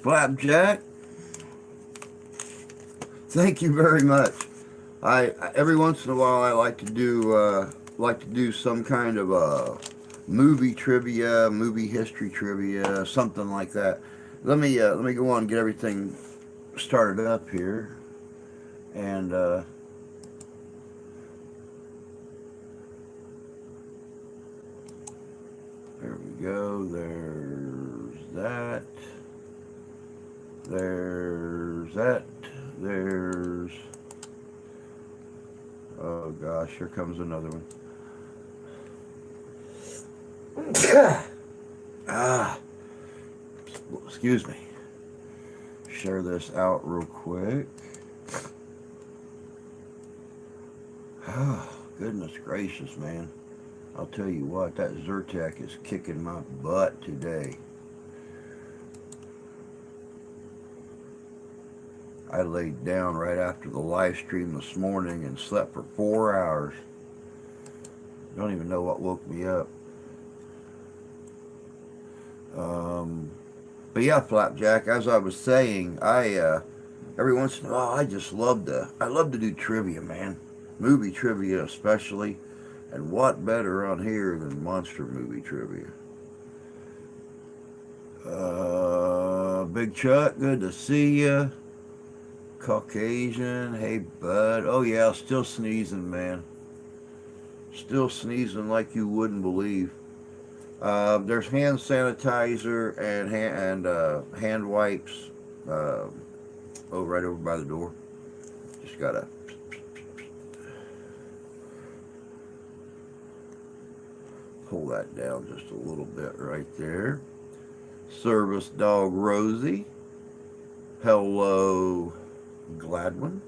Flapjack. Thank you very much. I every once in a while I like to do some kind of movie trivia, movie history trivia, something like that. Let me go on and get everything started up here, and there we go. There's that. There's that. There's. Oh gosh, here comes another one. Ah, excuse me. Share this out real quick. Oh, goodness gracious, man. I'll tell you what, that Zyrtec is kicking my butt today. I laid down right after the live stream this morning and slept for 4 hours. Don't even know what woke me up. But yeah, Flapjack, as I was saying, I every once in a while I love to do trivia, man. Movie trivia especially. And what better on here than monster movie trivia? Big Chuck, good to see ya. Caucasian, hey bud. Oh yeah, still sneezing, man. Still sneezing like you wouldn't believe. There's hand sanitizer and hand wipes. Right over by the door. Just gotta pull that down just a little bit right there. Service dog Rosie. Hello, Gladwin.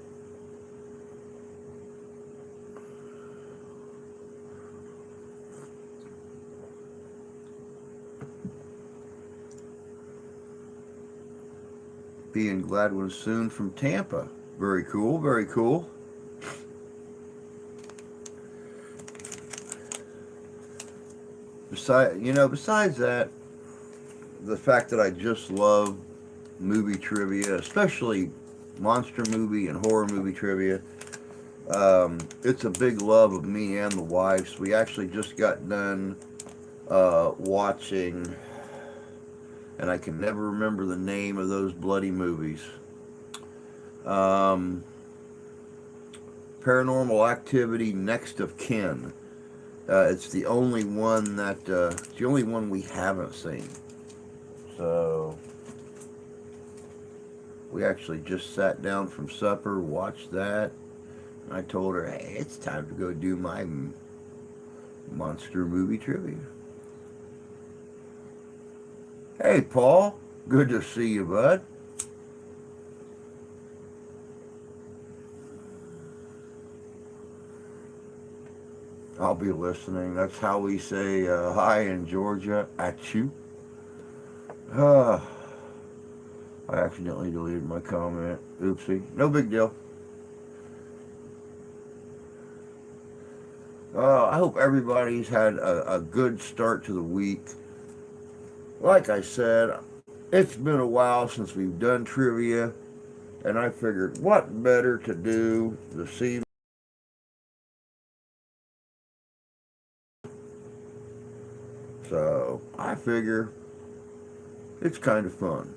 Being Gladwin soon from Tampa. Very cool, very cool. Besides that, the fact that I just love movie trivia, especially monster movie and horror movie trivia, it's a big love of me and the wife's. We actually just got done watching, and I can never remember the name of those bloody movies. Paranormal Activity, Next of Kin. It's the only one we haven't seen. So we actually just sat down from supper, watched that. And I told her, hey, it's time to go do my monster movie trivia. Hey, Paul. Good to see you, bud. I'll be listening. That's how we say hi in Georgia, at you. I accidentally deleted my comment. Oopsie. No big deal. I hope everybody's had a good start to the week. Like I said, it's been a while since we've done trivia, and I figured what better to do this evening. So I figure it's kind of fun.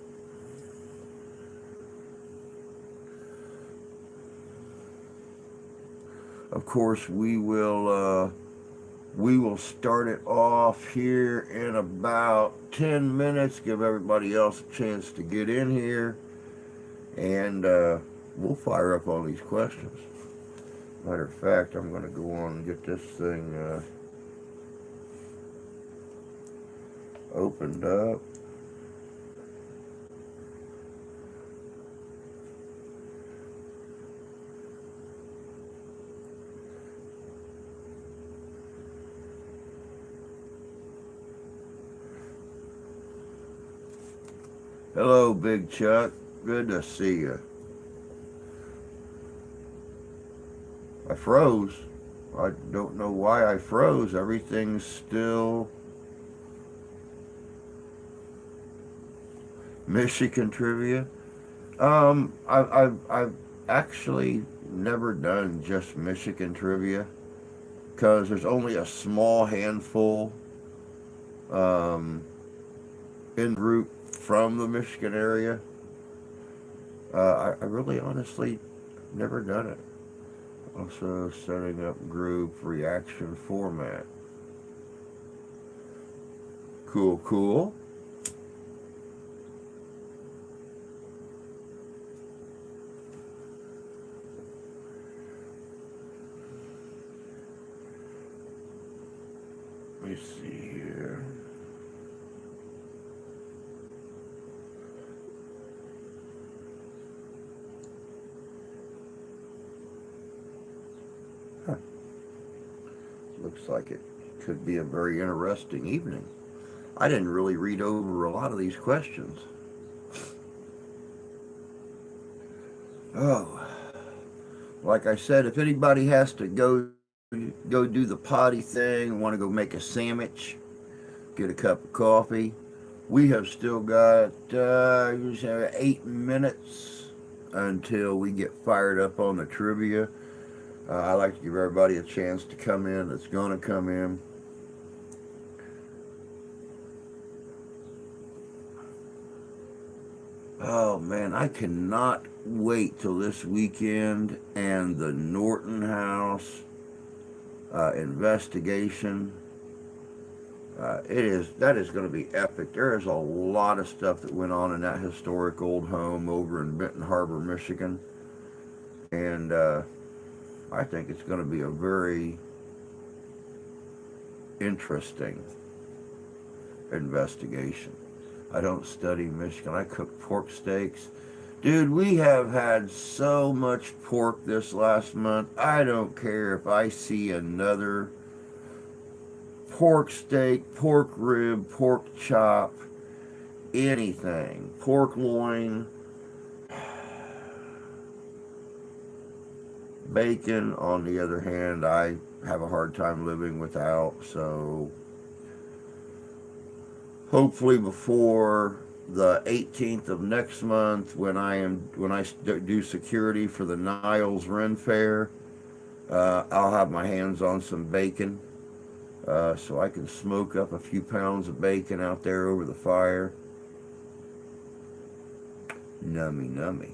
Of course, we will start it off here in about 10 minutes. Give everybody else a chance to get in here, and we'll fire up all these questions. Matter of fact, I'm going to go on and get this thing opened up. Hello, Big Chuck. Good to see you. I froze. I don't know why I froze. Everything's still Michigan trivia. I've actually never done just Michigan trivia because there's only a small handful um, in group from the Michigan area. I really honestly never done it. Also setting up group reaction format. Cool, cool. Let me see here. Huh. Looks like it could be a very interesting evening. I didn't really read over a lot of these questions. Oh, like I said, if anybody has to go do the potty thing, want to go make a sandwich, get a cup of coffee, we have still got 8 minutes until we get fired up on the trivia. I like to give everybody a chance to come in that's going to come in. Oh man, I cannot wait till this weekend and the Norton House investigation. That is going to be epic. There is a lot of stuff that went on in that historic old home over in Benton Harbor, Michigan, and I think it's going to be a very interesting investigation. I don't study Michigan. I cook pork steaks. Dude, we have had so much pork this last month. I don't care if I see another pork steak, pork rib, pork chop, anything. Pork loin, bacon, on the other hand, I have a hard time living without, so hopefully before the 18th of next month, when I do security for the Niles Ren Fair, I'll have my hands on some bacon, so I can smoke up a few pounds of bacon out there over the fire. Nummy, nummy.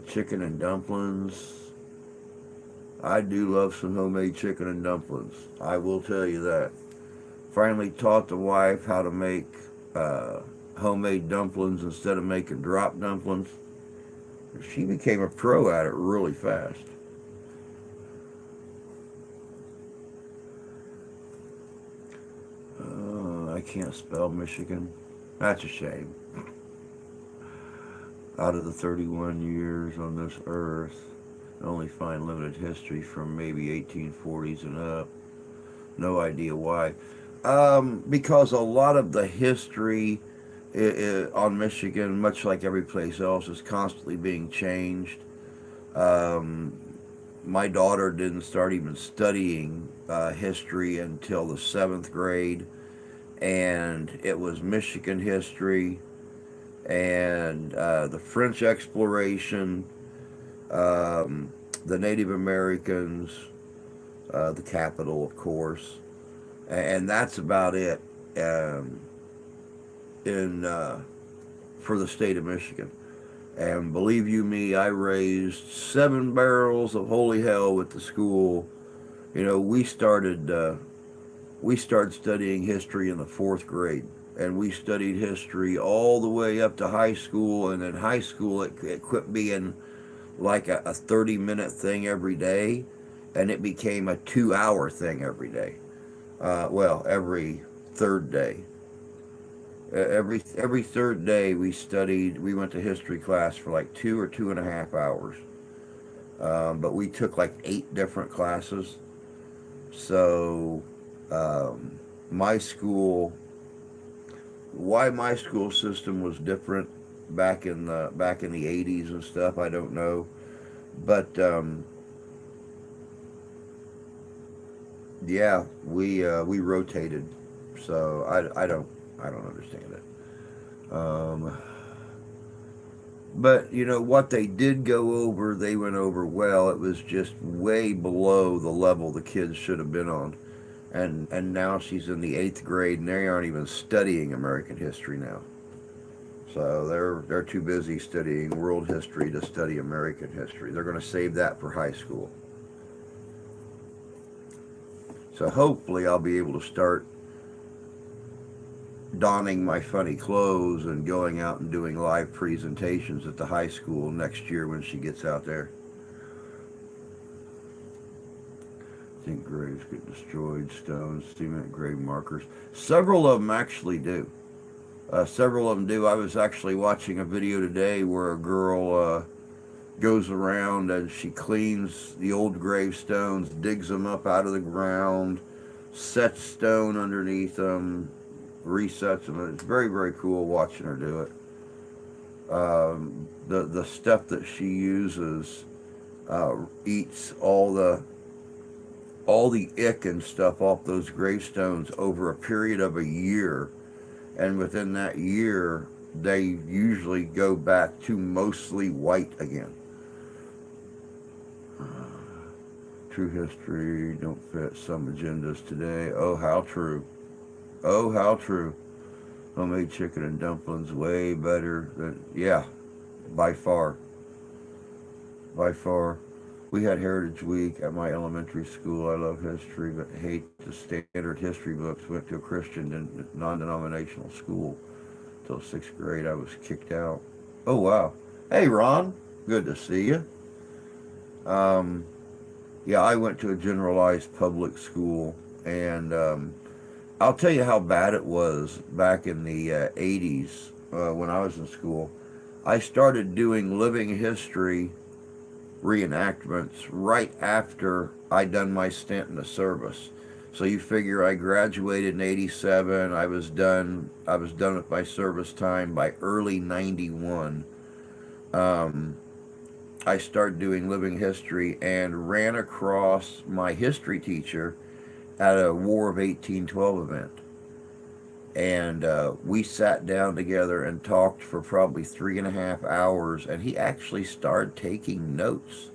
Chicken and dumplings. I do love some homemade chicken and dumplings. I will tell you that. Finally taught the wife how to make homemade dumplings instead of making drop dumplings. She became a pro at it really fast. I can't spell Michigan. That's a shame. Out of the 31 years on this earth, I only find limited history from maybe 1840s and up. No idea why. Because a lot of the history on Michigan, much like every place else, is constantly being changed. Um, my daughter didn't start even studying history until the 7th grade, and it was Michigan history and the French exploration, the Native Americans, the capital, of course, and that's about it in for the state of Michigan. And believe you me, I raised 7 barrels of holy hell with the school. You know, we started studying history in the 4th grade, and we studied history all the way up to high school. And in high school, it quit being like a 30-minute thing every day, and it became a 2-hour thing every day. Well, every third day. Every third day we studied. We went to history class for like 2 or 2.5 hours. But we took like 8 different classes. So my school, why my school system was different back in the 80s and stuff, I don't know. But yeah, we rotated. So I don't understand it. Um, but, you know, what they did go over, they went over well. It was just way below the level the kids should have been on. And now she's in the 8th grade, and they aren't even studying American history now. So they're too busy studying world history to study American history. They're going to save that for high school. So hopefully I'll be able to start donning my funny clothes and going out and doing live presentations at the high school next year when she gets out there. I think graves get destroyed, stones, cement grave markers. Several of them actually do. Several of them do. I was actually watching a video today where a girl goes around and she cleans the old gravestones, digs them up out of the ground, sets stone underneath them, resets them. It's very, very cool watching her do it. The stuff that she uses eats all the ick and stuff off those gravestones over a period of a year, and within that year they usually go back to mostly white again. True history don't fit some agendas today. Oh, how true. Oh, how true. Homemade chicken and dumplings way better than, yeah, by far. By far. We had Heritage Week at my elementary school. I love history, but hate the standard history books. Went to a Christian non-denominational school. Till 6th grade, I was kicked out. Oh, wow. Hey, Ron. Good to see you. Yeah, I went to a generalized public school, and I'll tell you how bad it was back in the 80s when I was in school. I started doing living history reenactments right after I'd done my stint in the service. So you figure I graduated in 87, I was done with my service time by early 91. I started doing living history and ran across my history teacher at a War of 1812 event. And we sat down together and talked for probably 3.5 hours, and he actually started taking notes.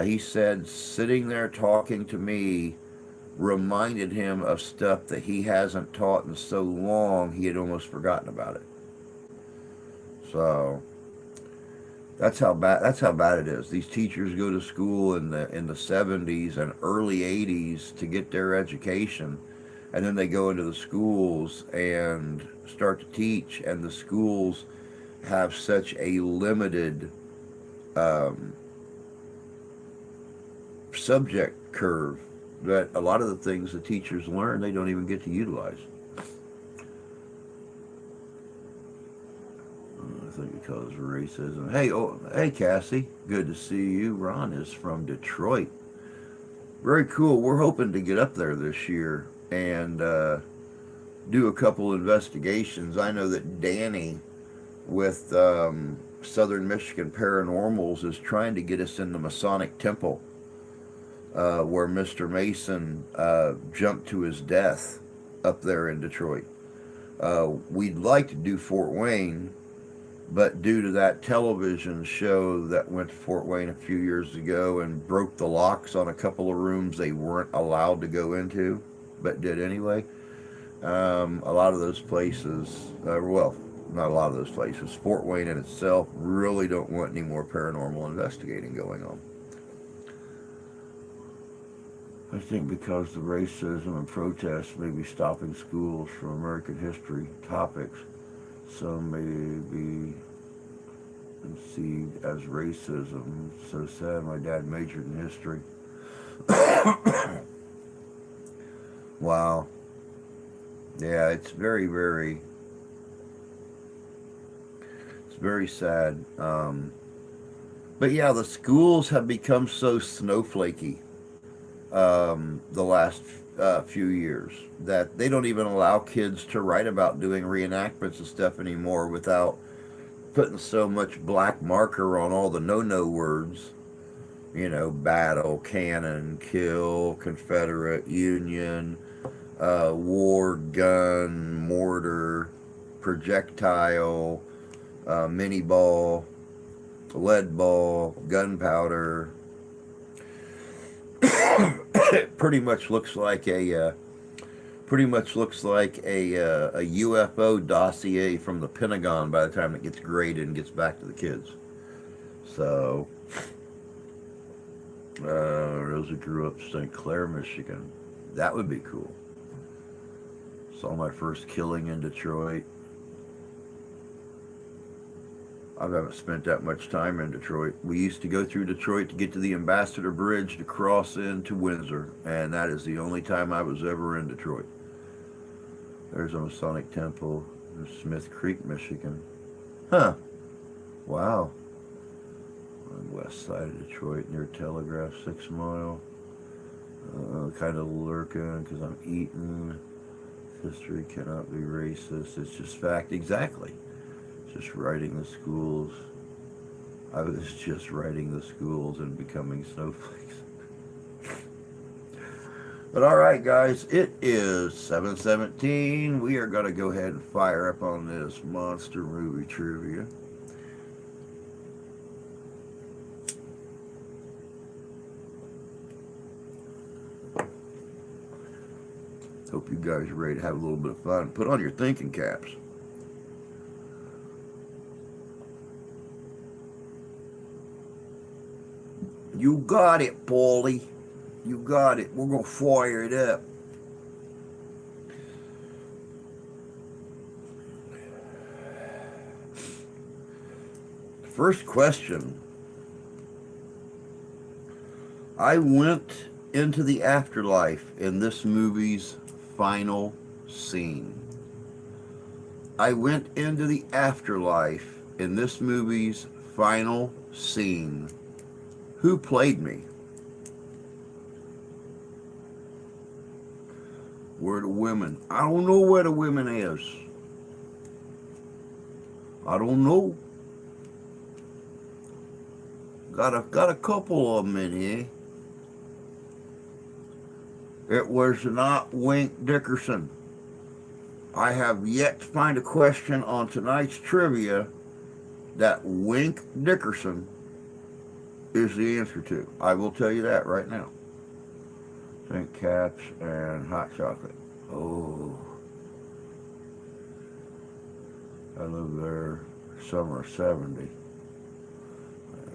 He said sitting there talking to me reminded him of stuff that he hasn't taught in so long he had almost forgotten about it. So that's how bad it is. These teachers go to school in the 70s and early 80s to get their education, and then they go into the schools and start to teach, and the schools have such a limited subject curve that a lot of the things the teachers learn they don't even get to utilize. I think because of racism. Hey Cassie, good to see you. Ron is from Detroit. Very cool. We're hoping to get up there this year and do a couple investigations. I know that Danny with Southern Michigan Paranormals is trying to get us in the Masonic Temple where Mr. Mason jumped to his death up there in Detroit. We'd like to do Fort Wayne, but due to that television show that went to Fort Wayne a few years ago and broke the locks on a couple of rooms they weren't allowed to go into, but did anyway, a lot of those places, well, not a lot of those places, Fort Wayne in itself really don't want any more paranormal investigating going on. I think because the racism and protests may be stopping schools from American history topics, some may be conceived as racism. So sad. My dad majored in history. Wow. Yeah, it's very, very, it's very sad. But yeah, the schools have become so snowflakey the last few years that they don't even allow kids to write about doing reenactments and stuff anymore without putting so much black marker on all the no-no words. You know, battle, cannon, kill, Confederate, Union, war, gun, mortar, projectile, mini ball, lead ball, gunpowder. It pretty much looks like a UFO dossier from the Pentagon by the time it gets graded and gets back to the kids. So, Rosa grew up in St. Clair, Michigan. That would be cool. Saw my first killing in Detroit. I haven't spent that much time in Detroit. We used to go through Detroit to get to the Ambassador Bridge to cross into Windsor, and that is the only time I was ever in Detroit. There's a Masonic Temple in Smith Creek, Michigan. Huh. Wow. On the west side of Detroit, near Telegraph, 6 Mile. Kind of lurking because I'm eating. History cannot be racist. It's just fact. Exactly. Just writing the schools. I was just writing the schools and becoming snowflakes. But all right, guys, it is 7:17. We are going to go ahead and fire up on this monster movie trivia. Hope you guys are ready to have a little bit of fun. Put on your thinking caps. You got it, Paulie. You got it. We're going to fire it up. First question. I went into the afterlife in this movie's final scene. I went into the afterlife in this movie's final scene. Who played me? Where the women? I don't know where the women is. I don't know. Got a couple of them in here. It was not Wink Dickerson. I have yet to find a question on tonight's trivia that Wink Dickerson is the answer to. I will tell you that right now. Think caps and hot chocolate. Oh. I lived there summer of 70. I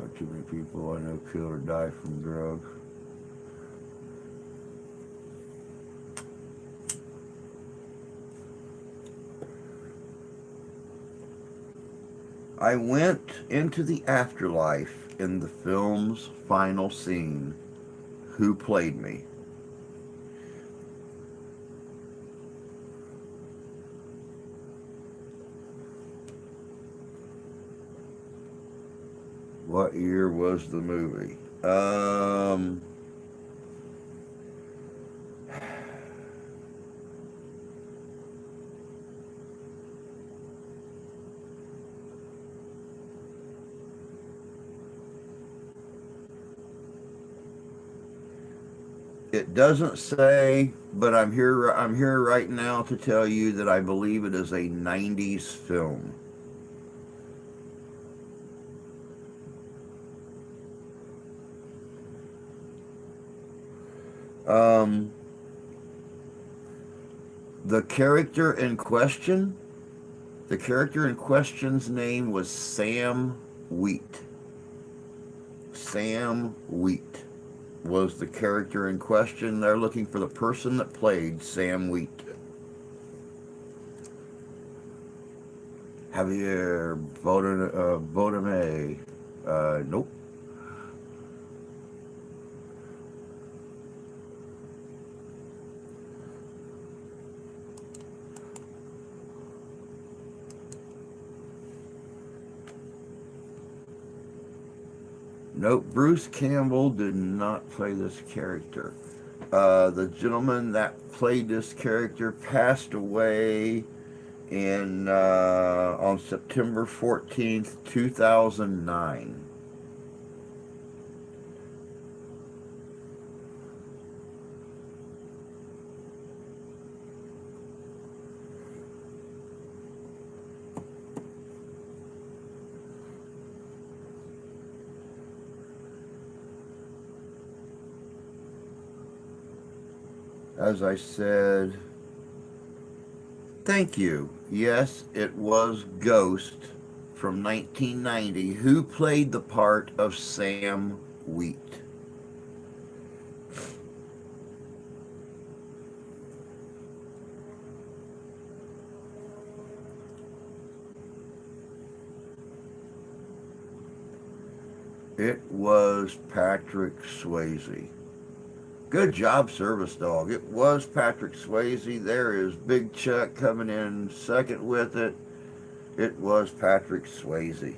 know too many people I know killed or died from drugs. I went into the afterlife in the film's final scene. Who played me? What year was the movie? It doesn't say, but I'm here right now to tell you that I believe it is a 90s film. The character in question's name was Sam Wheat. Sam Wheat was the character in question. They're looking for the person that played Sam Wheat. Javier Bodame. Nope. Nope, Bruce Campbell did not play this character. The gentleman that played this character passed away on September 14th, 2009. As I said, thank you. Yes, it was Ghost from 1990 who played the part of Sam Wheat. It was Patrick Swayze. Good job, Service Dog. It was Patrick Swayze. There is Big Chuck coming in second with it. It was Patrick Swayze.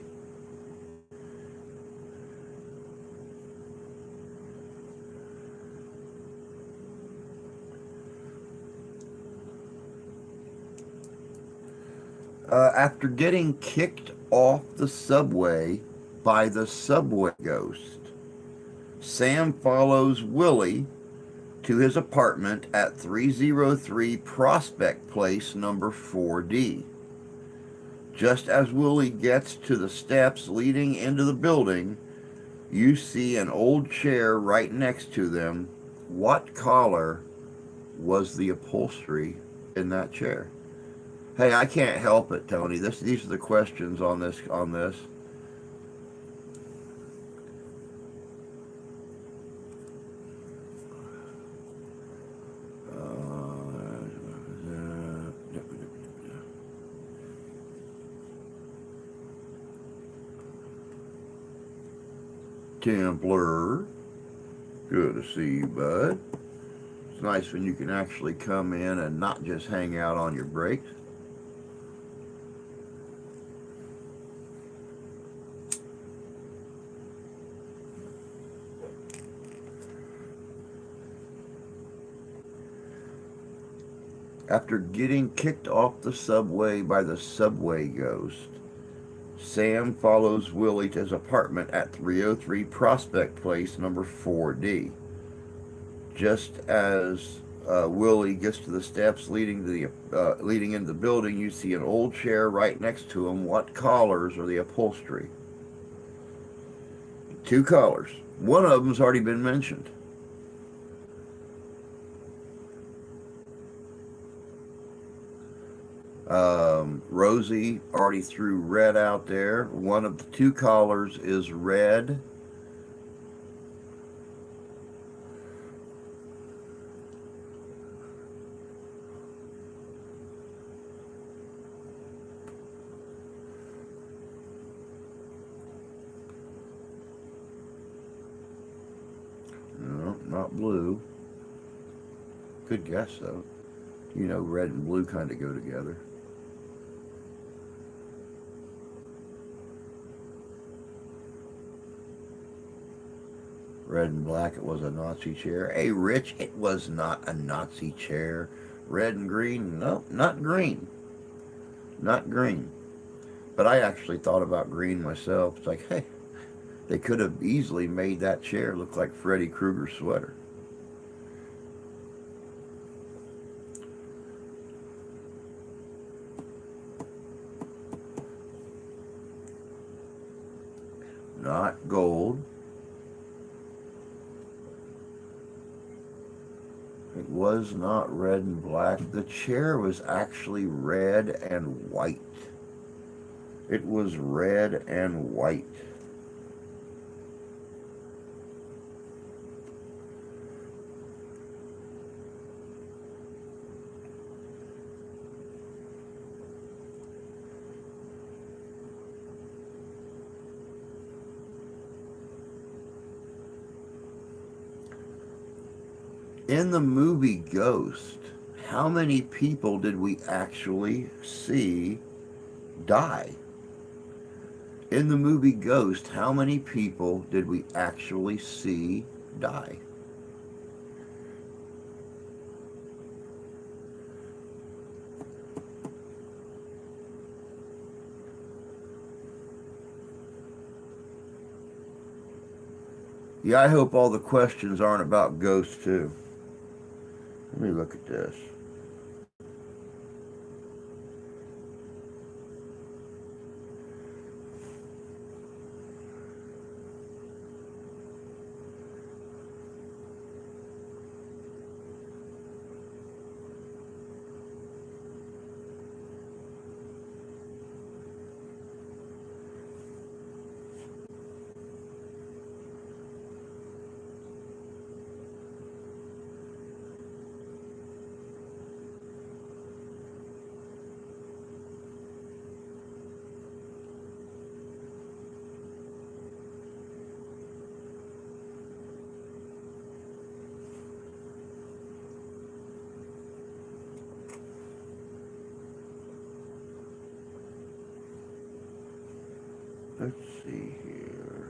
After getting kicked off the subway by the subway ghost, Sam follows Willie to his apartment at 303 Prospect Place, number 4D. Just as Willie gets to the steps leading into the building, you see an old chair right next to them. What color was the upholstery in that chair? Hey, I can't help it, Tony. These are the questions on this. Templar, good to see you, bud. It's nice when you can actually come in and not just hang out on your breaks. After getting kicked off the subway by the subway ghost, Sam follows Willie to his apartment at 303 Prospect Place, number 4D. Just as Willie gets to the steps leading into the building, you see an old chair right next to him. What colors are the upholstery? Two colors. One of them's already been mentioned. Rosie already threw red out there. One of the two collars is red. No, not blue. Good guess, though. You know, red and blue kind of go together. Red and black, it was a Nazi chair. Hey, Rich, it was not a Nazi chair. Red and green, no, not green. Not green. But I actually thought about green myself. It's like, hey, they could have easily made that chair look like Freddy Krueger's sweater. Not gold. It was not red and black. The chair was actually red and white. It was red and white. In the movie Ghost, how many people did we actually see die? In the movie Ghost, how many people did we actually see die? Yeah, I hope all the questions aren't about ghosts too. Let me look at this. let's see here.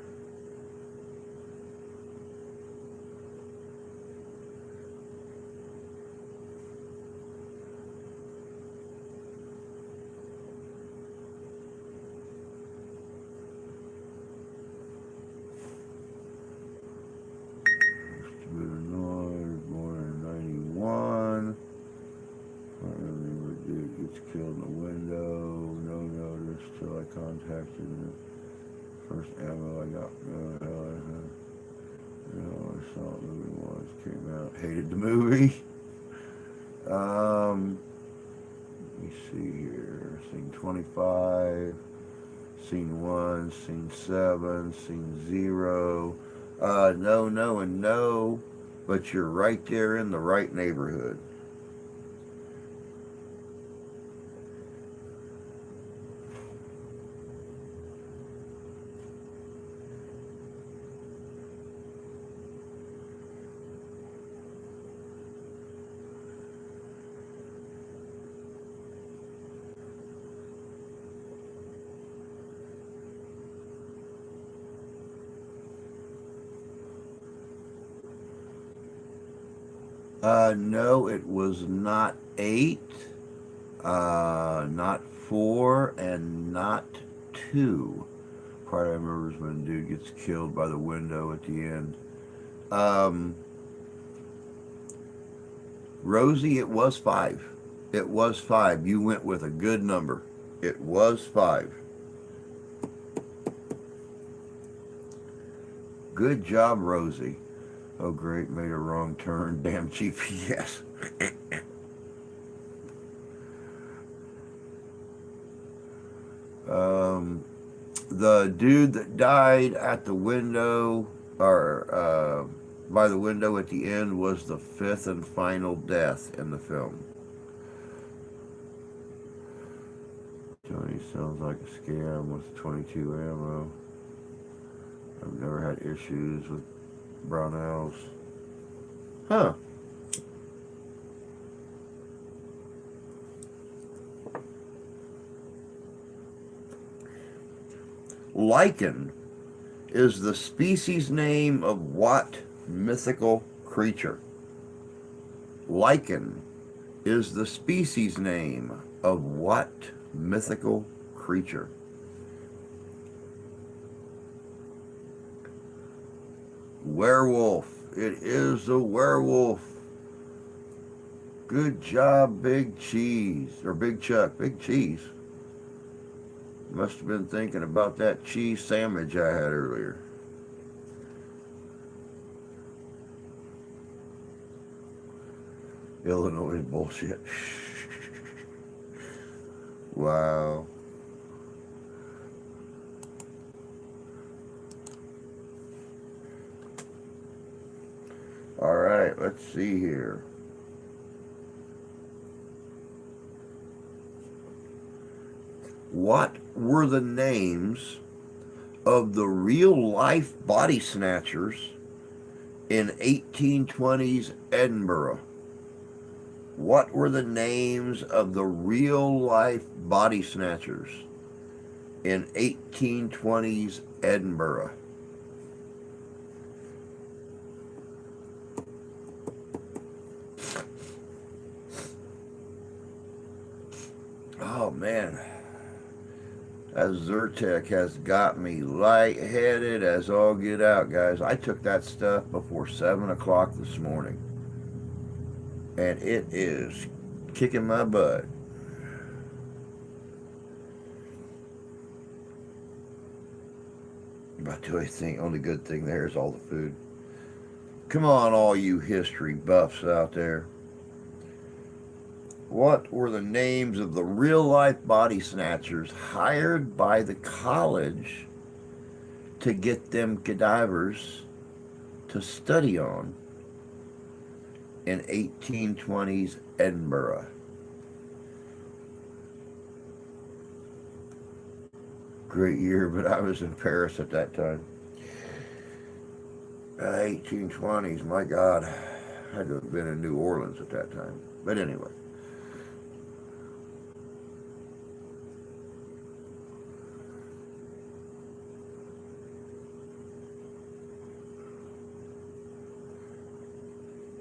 Born in 91. Dude gets killed in the window. No notice till I contacted the first ammo I got. I saw the movie once. Came out. Hated the movie. Let me see here. Scene 25. Scene 1. Scene 7. Scene 0. No, no, and no. But you're right there in the right neighborhood. No, it was not 8, not 4, and not 2. Part I remember is when a dude gets killed by the window at the end. Rosie, it was 5. It was 5. You went with a good number. It was 5. Good job, Rosie. Oh, great, made a wrong turn. Damn GPS. The dude that died at the window, or by the window at the end, was the 5th and final death in the film. Tony sounds like a scam with 22 ammo. I've never had issues with Brownells. Huh. Lichen is the species name of what mythical creature? Lichen is the species name of what mythical creature? Werewolf. It is a werewolf. Good job, Big Cheese. Or Big Chuck. Big Cheese. Must have been thinking about that cheese sandwich I had earlier. Illinois bullshit. Wow. All right, let's see here. What were the names of the real-life body snatchers in 1820s Edinburgh? What were the names of the real-life body snatchers in 1820s Edinburgh? Oh, man. That Zyrtec has got me lightheaded as all get out, guys. I took that stuff before 7 o'clock this morning. And it is kicking my butt. But the only only good thing there is all the food. Come on, all you history buffs out there. What were the names of the real-life body snatchers hired by the college to get them cadavers to study on in 1820s Edinburgh? Great year, but I was in Paris at that time. 1820s, my God. I had to have been in New Orleans at that time. But anyway.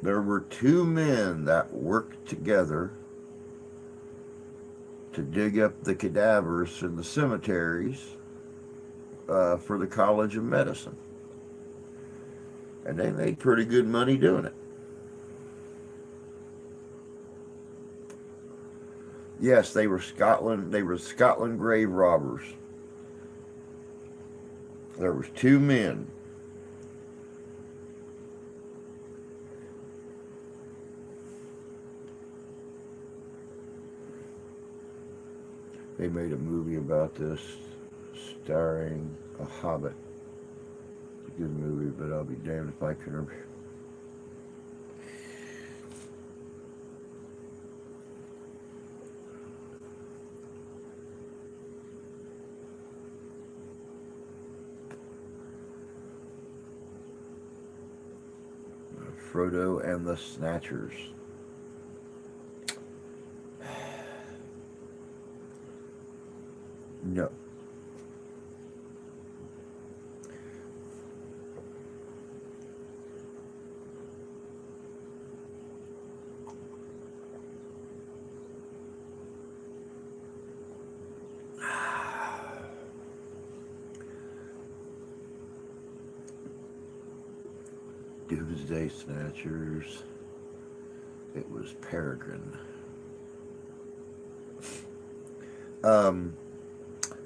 There were two men that worked together to dig up the cadavers in the cemeteries for the College of Medicine. And they made pretty good money doing it. Yes, they were Scotland grave robbers. There was two men. They made a movie about this starring a hobbit. It's a good movie, but I'll be damned if I can remember. Frodo and the Snatchers. No. Doomsday Snatchers. It was Peregrine.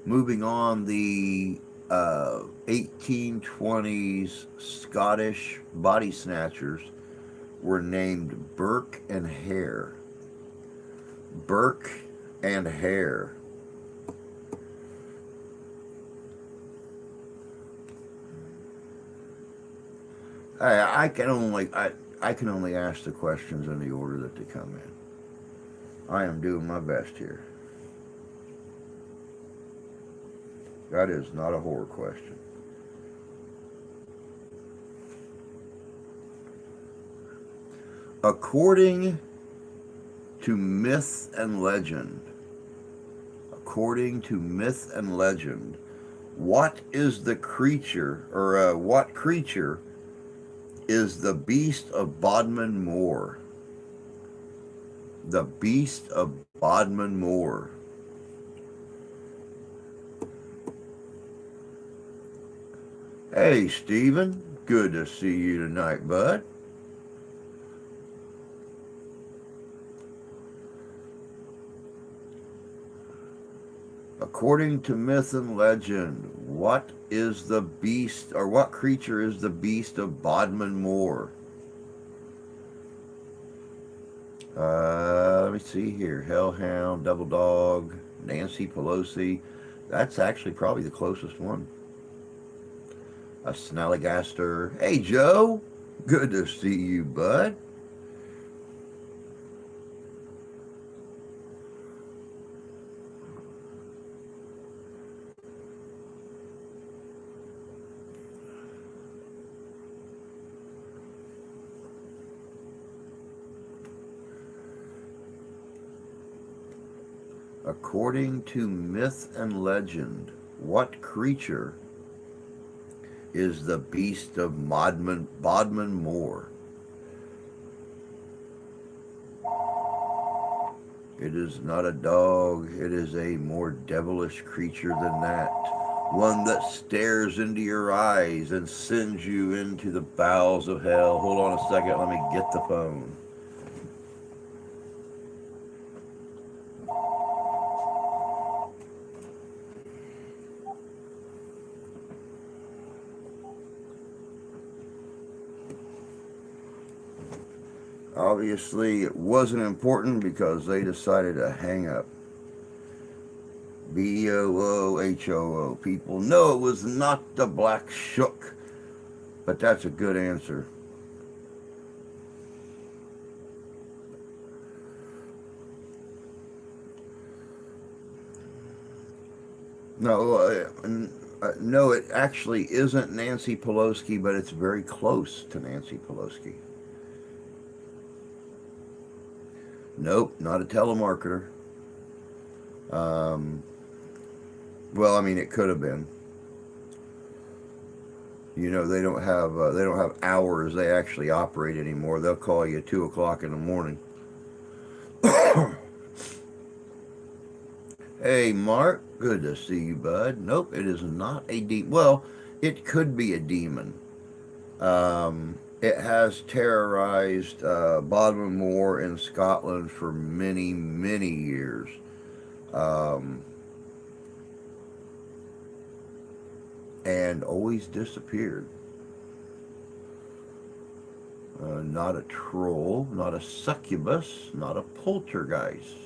Moving on, the 1820s Scottish body snatchers were named Burke and Hare. Burke and Hare. I can only ask the questions in the order that they come in. I am doing my best here. That is not a horror question. According to myth and legend, what is the creature, or what creature is the beast of Bodmin Moor? The beast of Bodmin Moor. Hey, Stephen. Good to see you tonight, bud. According to myth and legend, what is the beast, or what creature is the beast of Bodmin Moor? Let me see here. Hellhound, Double Dog, Nancy Pelosi. That's actually probably the closest one. A Snallygaster. Hey, Joe. Good to see you, bud. According to myth and legend, what creature is the beast of Bodmin Moor? It is not a dog. It is a more devilish creature than that. One that stares into your eyes and sends you into the bowels of hell. Hold on a second. Let me get the phone. Obviously, it wasn't important because they decided to hang up. B-O-O-H-O-O. People, no, it was not the Black Shook. But that's a good answer. No, no, it actually isn't Nancy Pelosi, but it's very close to Nancy Pelosi. Nope, not a telemarketer. Well, I mean, it could have been. You know, they don't have hours they actually operate anymore. They'll call you at 2 o'clock in the morning. Hey, Mark, good to see you, bud. Nope, it is not a demon. Well, it could be a demon. It has terrorized Bodmin Moor in Scotland for many, many years. And always disappeared. Not a troll, not a succubus, not a poltergeist.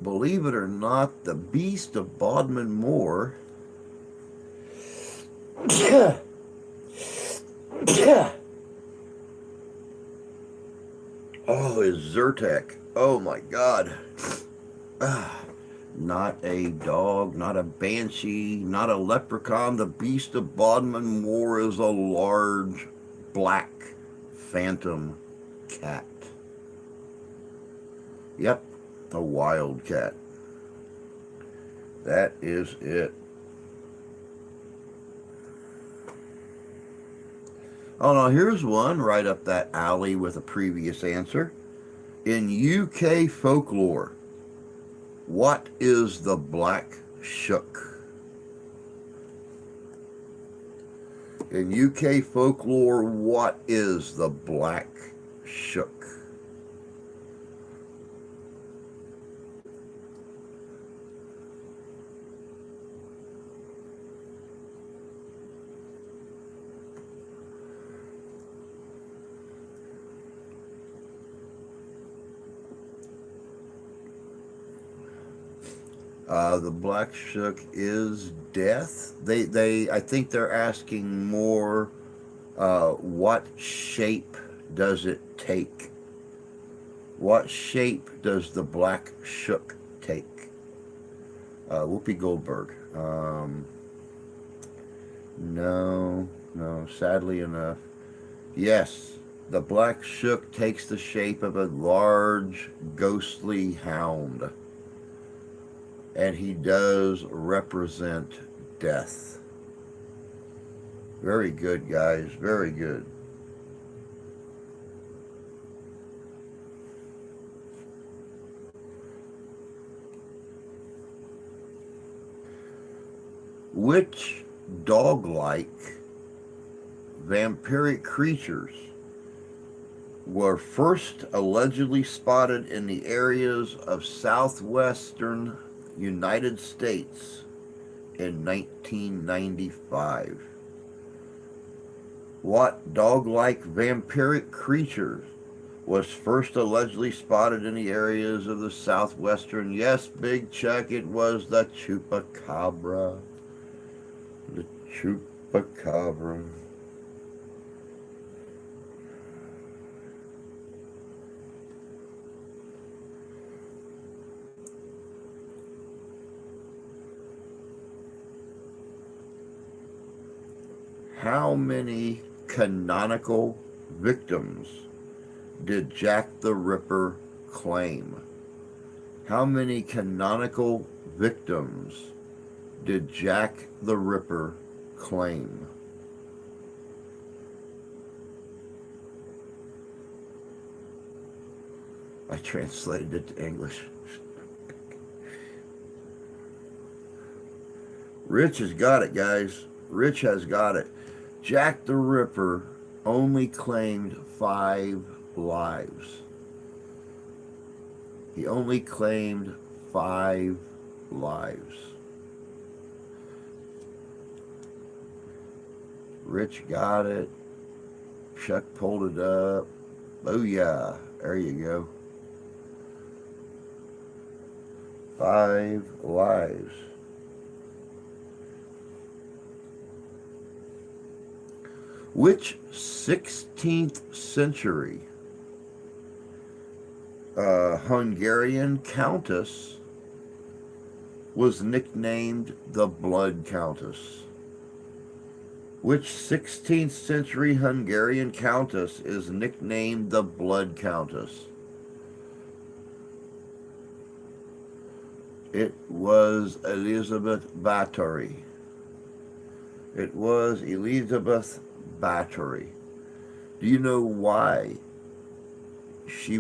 Believe it or not, the beast of Bodmin Moor oh, is Zyrtec. Oh my God. Not a dog, not a banshee, not a leprechaun. The beast of Bodmin Moor is a large black phantom cat. Yep, a wildcat. That is it. Oh, now here's one right up that alley with a previous answer. In UK folklore, what is the black shook? In UK folklore, what is the black shook? The black shook is death. I think they're asking more, what shape does it take? What shape does the black shook take? Whoopi Goldberg. No, sadly enough. Yes, the black shook takes the shape of a large, ghostly hound. And he does represent death. Very good, guys. Very good. Which dog-like vampiric creatures were first allegedly spotted in the areas of southwestern United States in 1995? What dog-like vampiric creatures was first allegedly spotted in the areas of the southwestern? Yes, Big Chuck, it was the chupacabra. The chupacabra. How many canonical victims did Jack the Ripper claim? How many canonical victims did Jack the Ripper claim? I translated it to English. Rich has got it, guys. Rich has got it. Jack the Ripper only claimed 5 lives. He only claimed 5 lives. Rich got it. Chuck pulled it up. Booyah. There you go. 5 lives. Which 16th century Hungarian countess was nicknamed the Blood Countess? Which 16th century Hungarian countess is nicknamed the Blood Countess? It was Elizabeth Bathory. It was Elizabeth Bathory. Do you know why she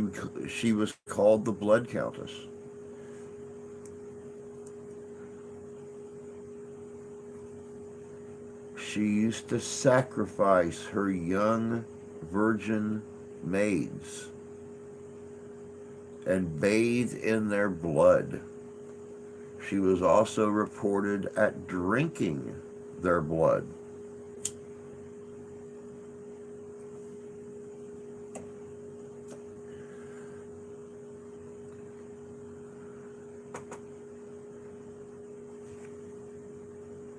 was called the Blood Countess? She used to sacrifice her young virgin maids and bathe in their blood. She was also reported at drinking their blood.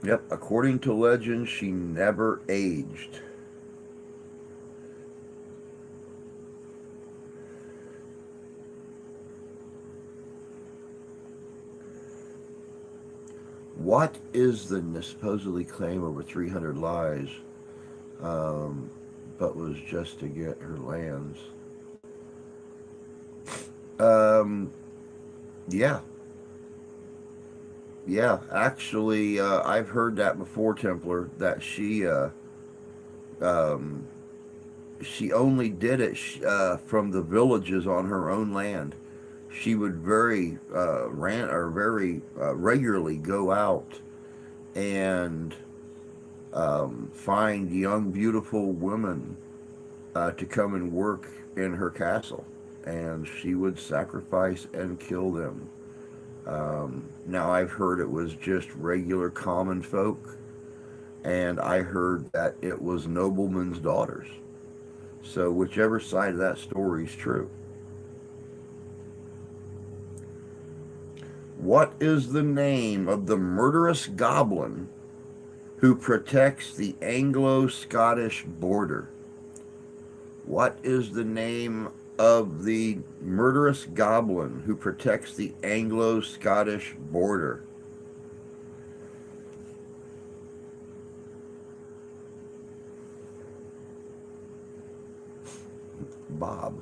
Yep, according to legend, she never aged. What is the supposedly claim over 300 lies, but was just to get her lands? Yeah. Yeah, actually, I've heard that before, Templar, that um, she only did it from the villages on her own land. She would very regularly go out and find young, beautiful women to come and work in her castle, and she would sacrifice and kill them. Now, I've heard it was just regular common folk, and I heard that it was noblemen's daughters. So, whichever side of that story is true. What is the name of the murderous goblin who protects the Anglo-Scottish border? What is the name of the murderous goblin who protects the Anglo-Scottish border? Bob.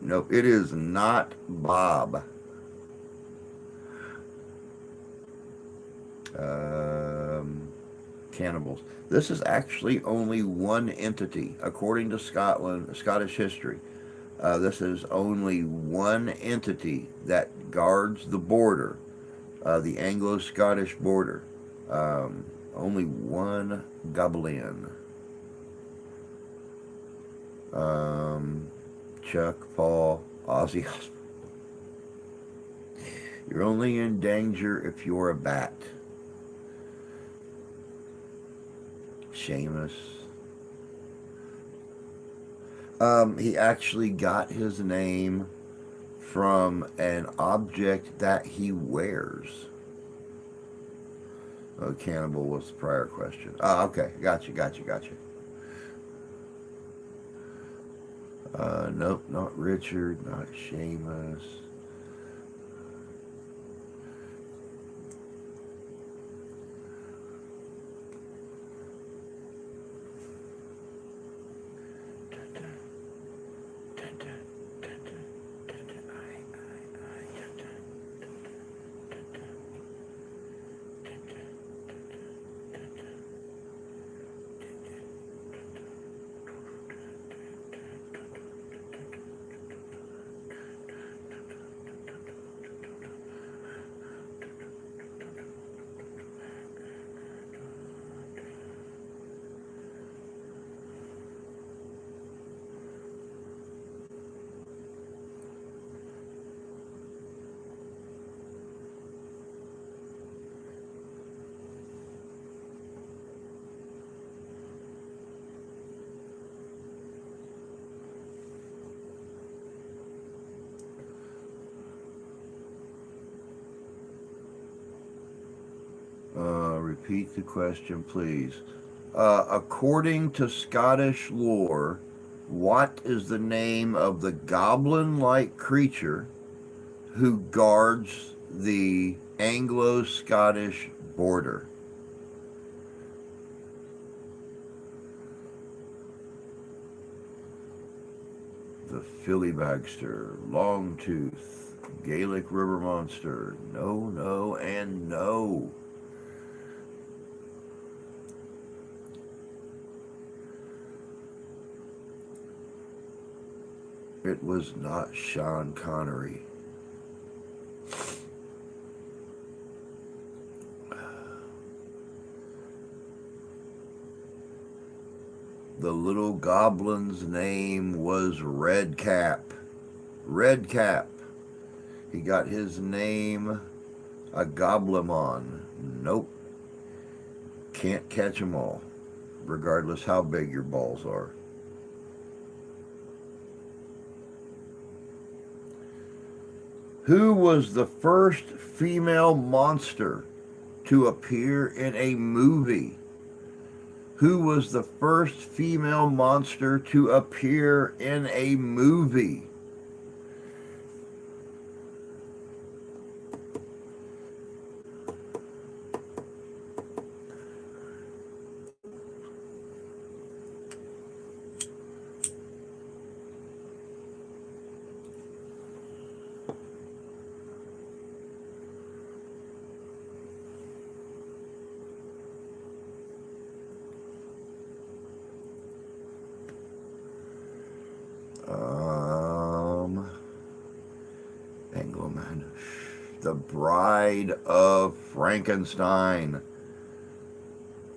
Nope, it is not Bob. Cannibals. This is actually only one entity, according to Scottish history. This is only one entity that guards the border, the Anglo-Scottish border. Only one Goblin. Chuck, Paul, Ozzy. You're only in danger if you're a bat. Seamus. He actually got his name from an object that he wears. Oh, cannibal was the prior question. Oh, okay. Gotcha. Nope, not Richard, not Seamus. Repeat the question, please. According to Scottish lore, what is the name of the goblin-like creature who guards the Anglo-Scottish border? The Philly Bagster, Longtooth. Gaelic River Monster. No, no, and no. It was not Sean Connery. The little goblin's name was Redcap. Redcap. He got his name a Goblimon. Nope. Can't catch 'em all, regardless how big your balls are. Who was the first female monster to appear in a movie? Who was the first female monster to appear in a movie? Englund. The Bride of Frankenstein.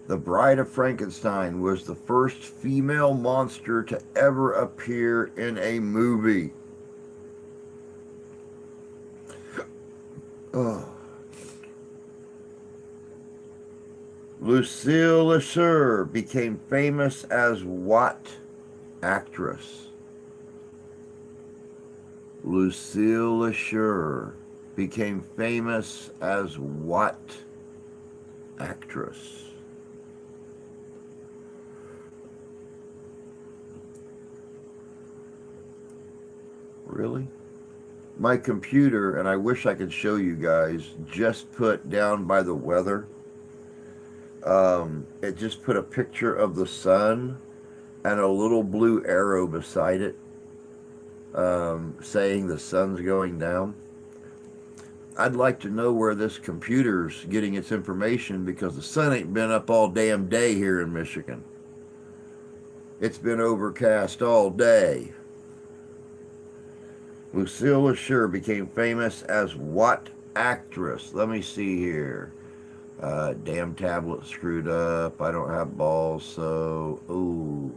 The Bride of Frankenstein was the first female monster to ever appear in a movie. Oh. Lucille Lacheur became famous as what actress? Lucille Lacheur became famous as what actress? Really? My computer, and I wish I could show you guys, just put down by the weather. It just put a picture of the sun and a little blue arrow beside it, saying the sun's going down. I'd like to know where this computer's getting its information, because the sun ain't been up all damn day here in Michigan. It's been overcast all day. Lucille Lacheur became famous as what actress? Let me see here. Damn tablet screwed up. I don't have balls, so... Ooh.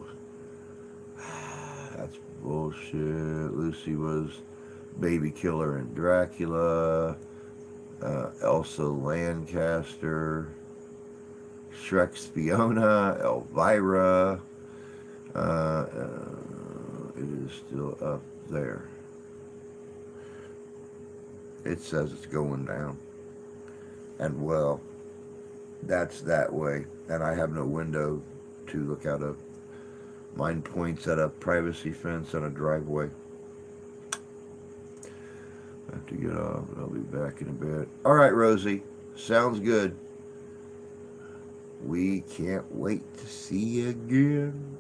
That's bullshit. Lucy was baby killer in Dracula. Elsa Lancaster. Shrek's Fiona. Elvira. It is still up there. It says it's going down. And well, that's that way. And I have no window to look out of. Mine points at a privacy fence on a driveway. I have to get off, but I'll be back in a bit. All right, Rosie. Sounds good. We can't wait to see you again.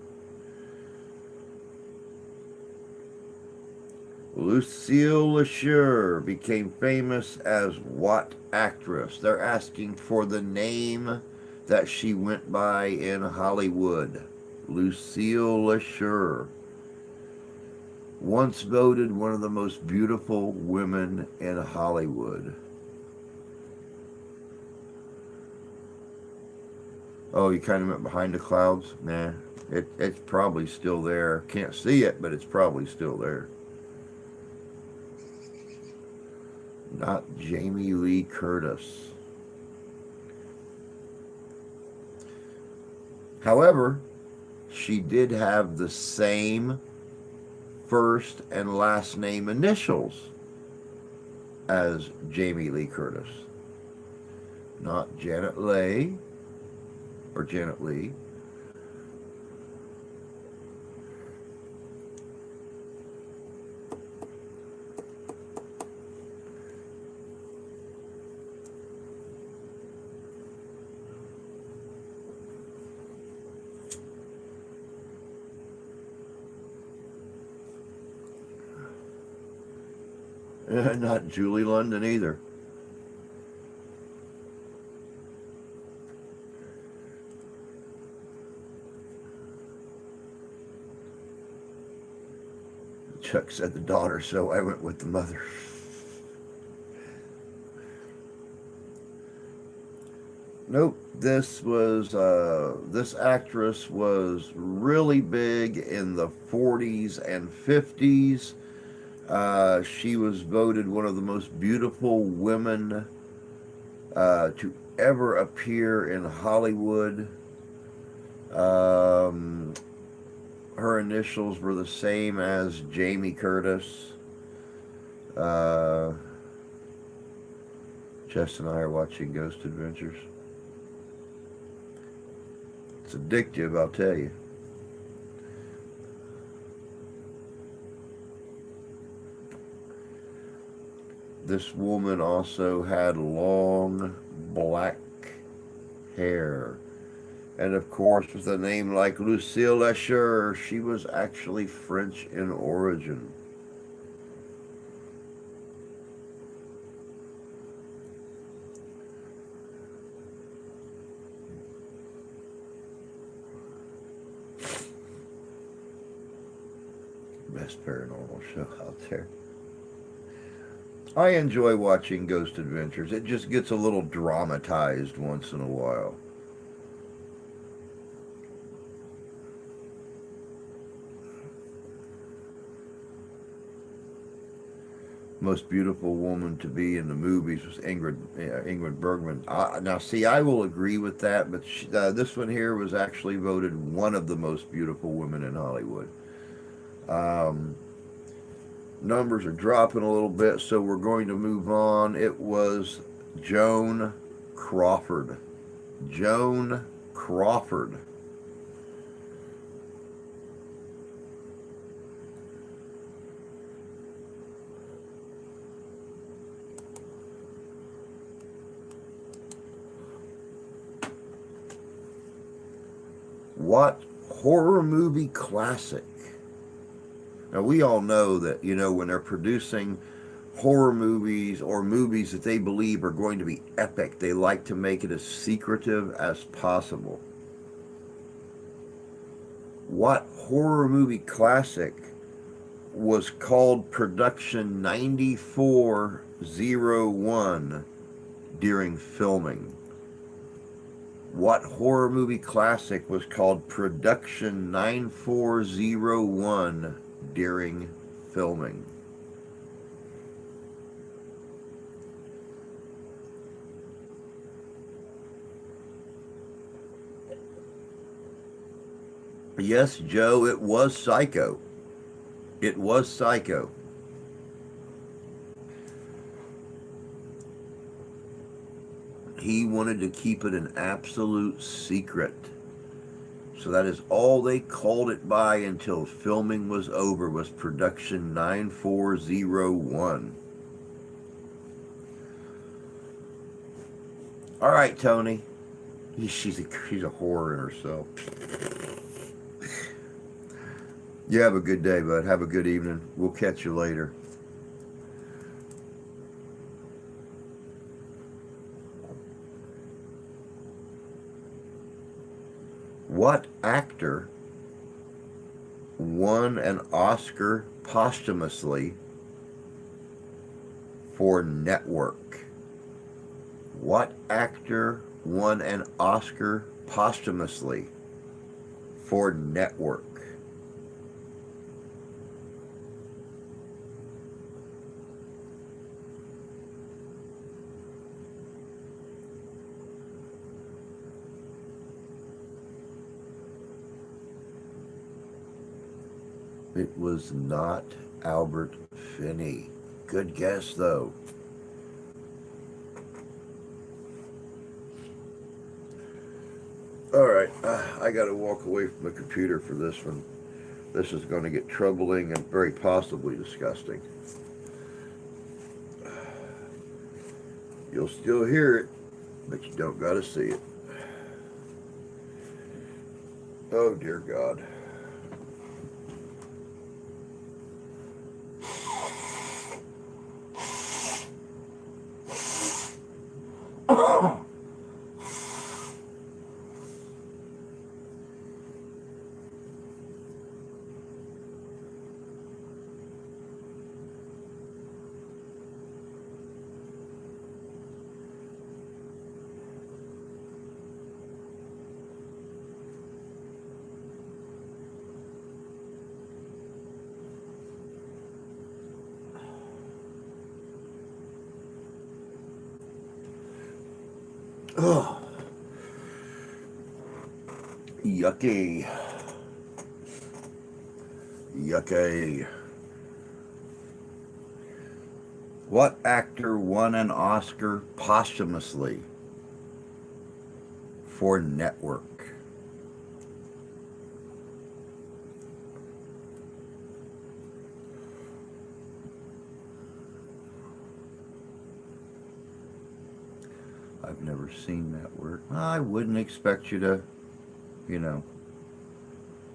Lucille Lacheur became famous as what actress? They're asking for the name that she went by in Hollywood. Lucille Lacheur. Once voted one of the most beautiful women in Hollywood. Oh, you kind of went behind the clouds? Nah, it's probably still there. Can't see it, but it's probably still there. Not Jamie Lee Curtis. However, she did have the same first and last name initials as Jamie Lee Curtis. Not Janet Leigh or Janet Leigh. Not Julie London either. Chuck said the daughter, so I went with the mother. Nope, this actress was really big in the 40s and 50s. She was voted one of the most beautiful women to ever appear in Hollywood. Her initials were the same as Jamie Curtis. Jess and I are watching Ghost Adventures. It's addictive, I'll tell you. This woman also had long black hair. And of course, with a name like Lucille Lesher, she was actually French in origin. Best paranormal show out there. I enjoy watching Ghost Adventures. It just gets a little dramatized once in a while. Most beautiful woman to be in the movies was Ingrid Bergman. Now, see, I will agree with that, but this one here was actually voted one of the most beautiful women in Hollywood. Numbers are dropping a little bit, so we're going to move on. It was Joan Crawford. Joan Crawford. What horror movie classic? Now, we all know that, when they're producing horror movies or movies that they believe are going to be epic, they like to make it as secretive as possible. What horror movie classic was called Production 9401 during filming? What horror movie classic was called Production 9401 during filming? Yes, Joe, it was Psycho. It was Psycho. He wanted to keep it an absolute secret. So that is all they called it by until filming was over, was Production 9401. All right, Tony. She's a horror in herself. You have a good day, bud. Have a good evening. We'll catch you later. What actor won an Oscar posthumously for Network? What actor won an Oscar posthumously for Network? It was not Albert Finney. Good guess, though. All right, I got to walk away from the computer for this one. This is going to get troubling and very possibly disgusting. You'll still hear it, but you don't got to see it. Oh, dear God. Ugh. Yucky. Yucky. What actor won an Oscar posthumously for Network? I've never seen Network. I wouldn't expect you to,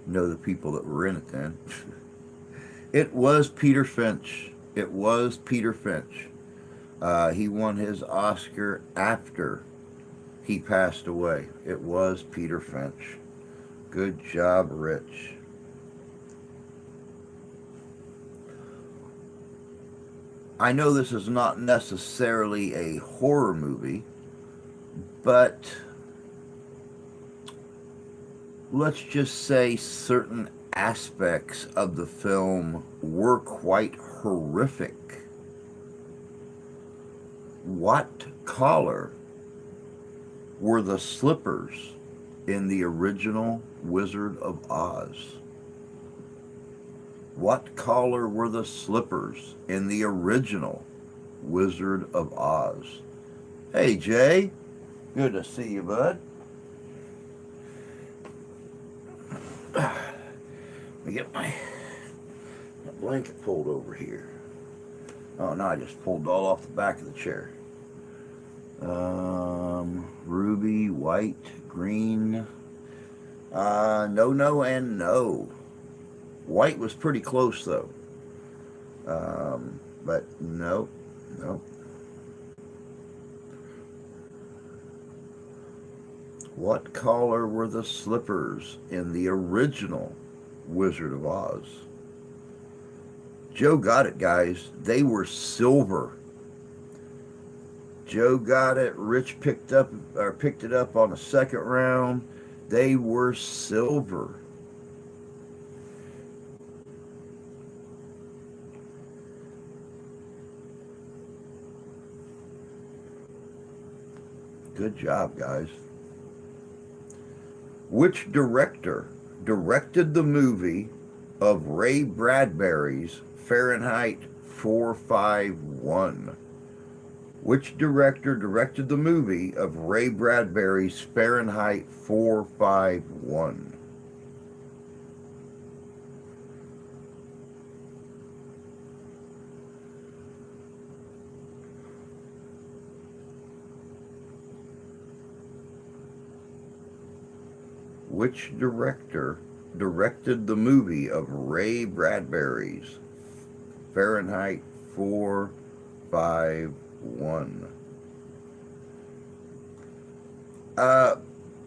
know the people that were in it then. It was Peter Finch. It was Peter Finch. He won his Oscar after he passed away. It was Peter Finch. Good job, Rich. I know this is not necessarily a horror movie, but let's just say certain aspects of the film were quite horrific. What color were the slippers in the original Wizard of Oz? What color were the slippers in the original Wizard of Oz? Hey, Jay. Good to see you, bud. Let me get my blanket pulled over here. Oh, no, I just pulled it all off the back of the chair. Ruby, white, green. No, no, and no. White was pretty close, though. But no, no. What color were the slippers in the original Wizard of Oz? Joe got it, guys. They were silver. Joe got it. Rich picked it up on the second round. They were silver. Good job, guys. Which director directed the movie of Ray Bradbury's Fahrenheit 451? Which director directed the movie of Ray Bradbury's Fahrenheit 451? Which director directed the movie of Ray Bradbury's Fahrenheit 451?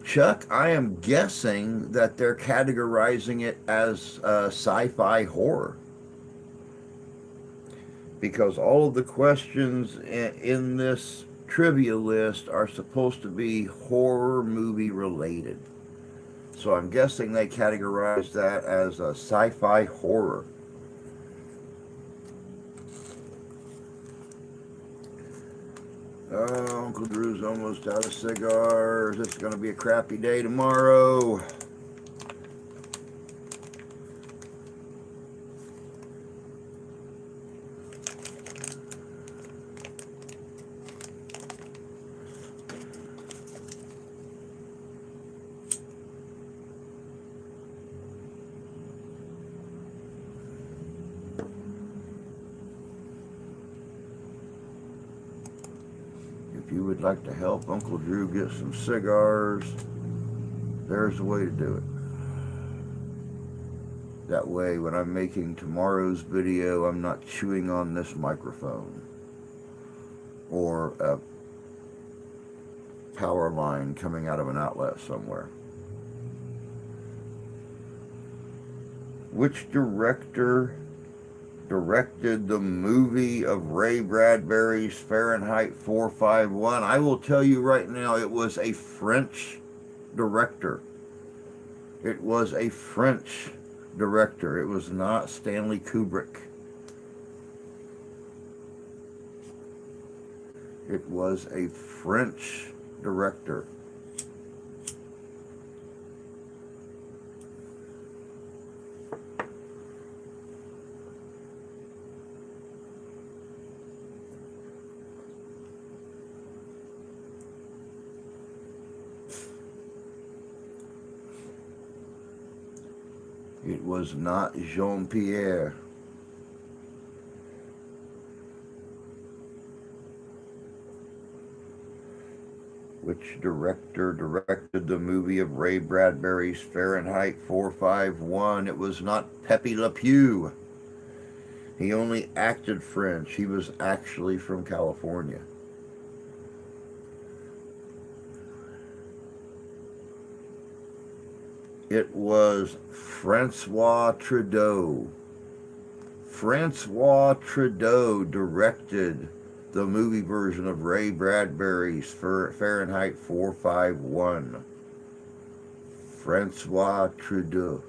Chuck, I am guessing that they're categorizing it as sci-fi horror, because all of the questions in this trivia list are supposed to be horror movie related. So I'm guessing they categorize that as a sci-fi horror. Oh, Uncle Drew's almost out of cigars. It's going to be a crappy day tomorrow. If you would like to help Uncle Drew get some cigars, there's a way to do it. That way, when I'm making tomorrow's video, I'm not chewing on this microphone or power line coming out of an outlet somewhere. Which director directed the movie of Ray Bradbury's Fahrenheit 451? I will tell you right now, it was a French director. It was a French director. It was not Stanley Kubrick. It was a French director. It was not Jean-Pierre. Which director directed the movie of Ray Bradbury's Fahrenheit 451? It was not Pepe Le Pew. He only acted French. He was actually from California. It was Francois Trudeau. Francois Trudeau directed the movie version of Ray Bradbury's Fahrenheit 451. Francois Trudeau.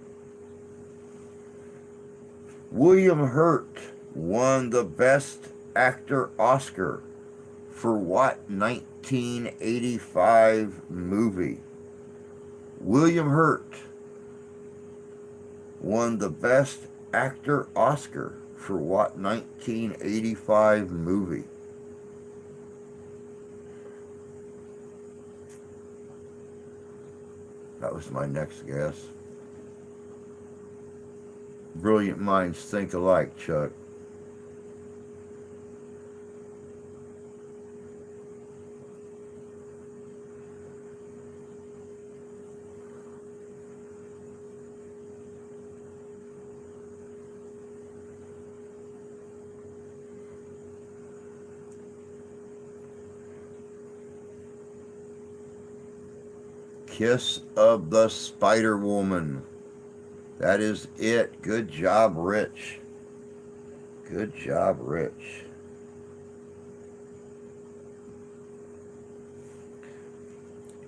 William Hurt won the Best Actor Oscar for what 1985 movie? William Hurt won the Best Actor Oscar for what 1985 movie? That was my next guess. Brilliant minds think alike, Chuck. Kiss of the Spider Woman. That is it. Good job, Rich. Good job, Rich.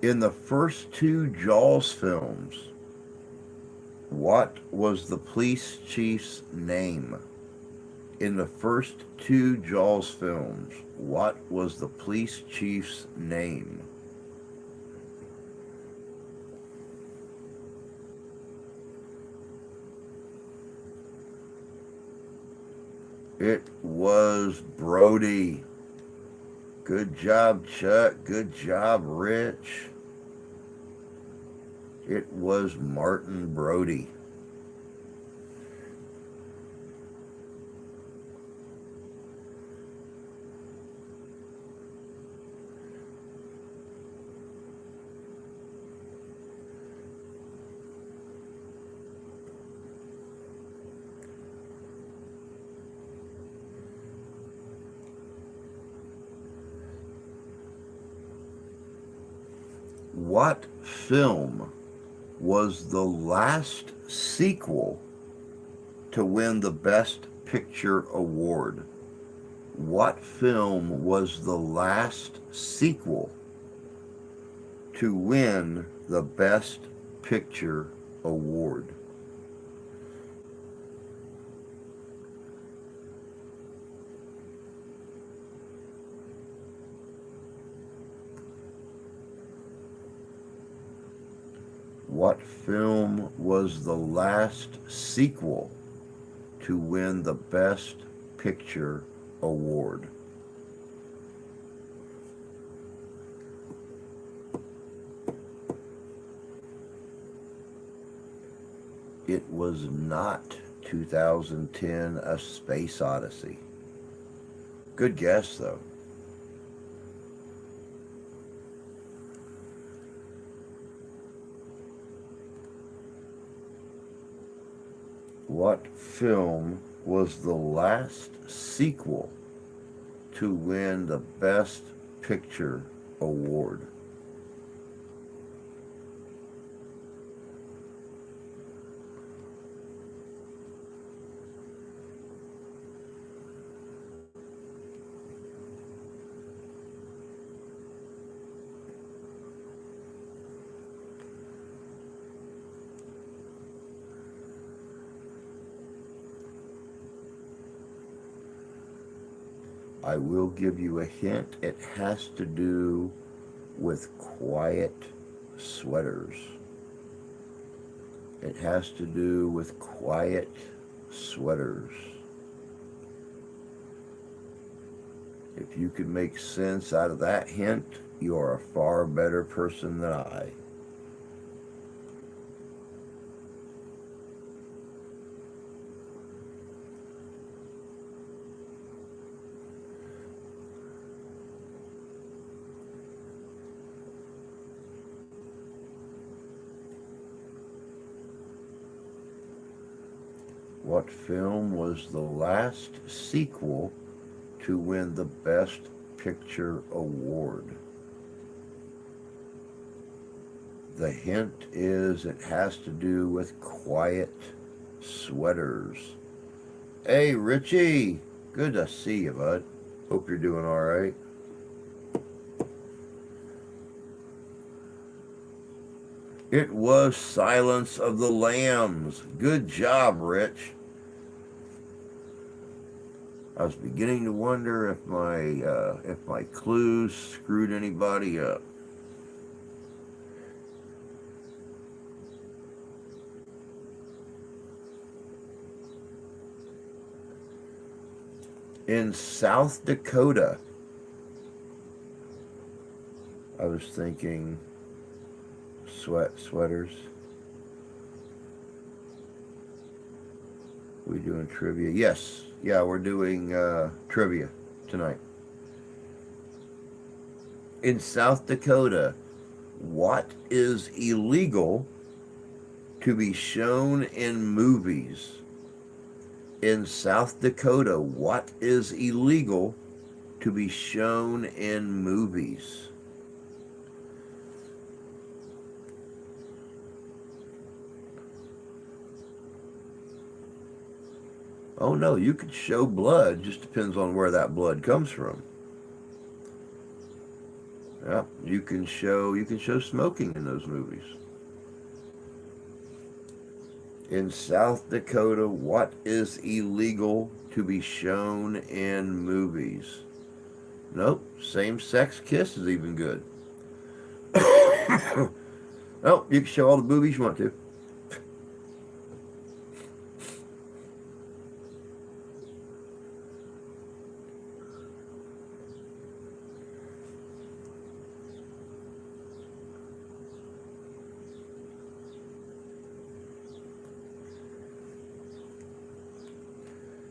In the first two Jaws films, what was the police chief's name? In the first two Jaws films, what was the police chief's name? It was Brody. Good job, Chuck. Good job, Rich. It was Martin Brody. What film was the last sequel to win the Best Picture award? What film was the last sequel to win the Best Picture award? What film was the last sequel to win the Best Picture award? It was not 2010: A Space Odyssey. Good guess, though. What film was the last sequel to win the Best Picture award? I will give you a hint. It has to do with quiet sweaters. It has to do with quiet sweaters. If you can make sense out of that hint, you are a far better person than I. What film was the last sequel to win the Best Picture award? The hint is it has to do with quiet sweaters. Hey, Richie. Good to see you, bud. Hope you're doing all right. It was Silence of the Lambs. Good job, Rich. I was beginning to wonder if my clues screwed anybody up. In South Dakota, I was thinking sweaters. We doing trivia? Yes. Yeah, we're doing trivia tonight. In South Dakota, what is illegal to be shown in movies? In South Dakota, what is illegal to be shown in movies? Oh no, you could show blood, just depends on where that blood comes from. Yeah, you can show smoking in those movies. In South Dakota, what is illegal to be shown in movies? Nope, same-sex kiss is even good. Oh, you can show all the boobies you want to.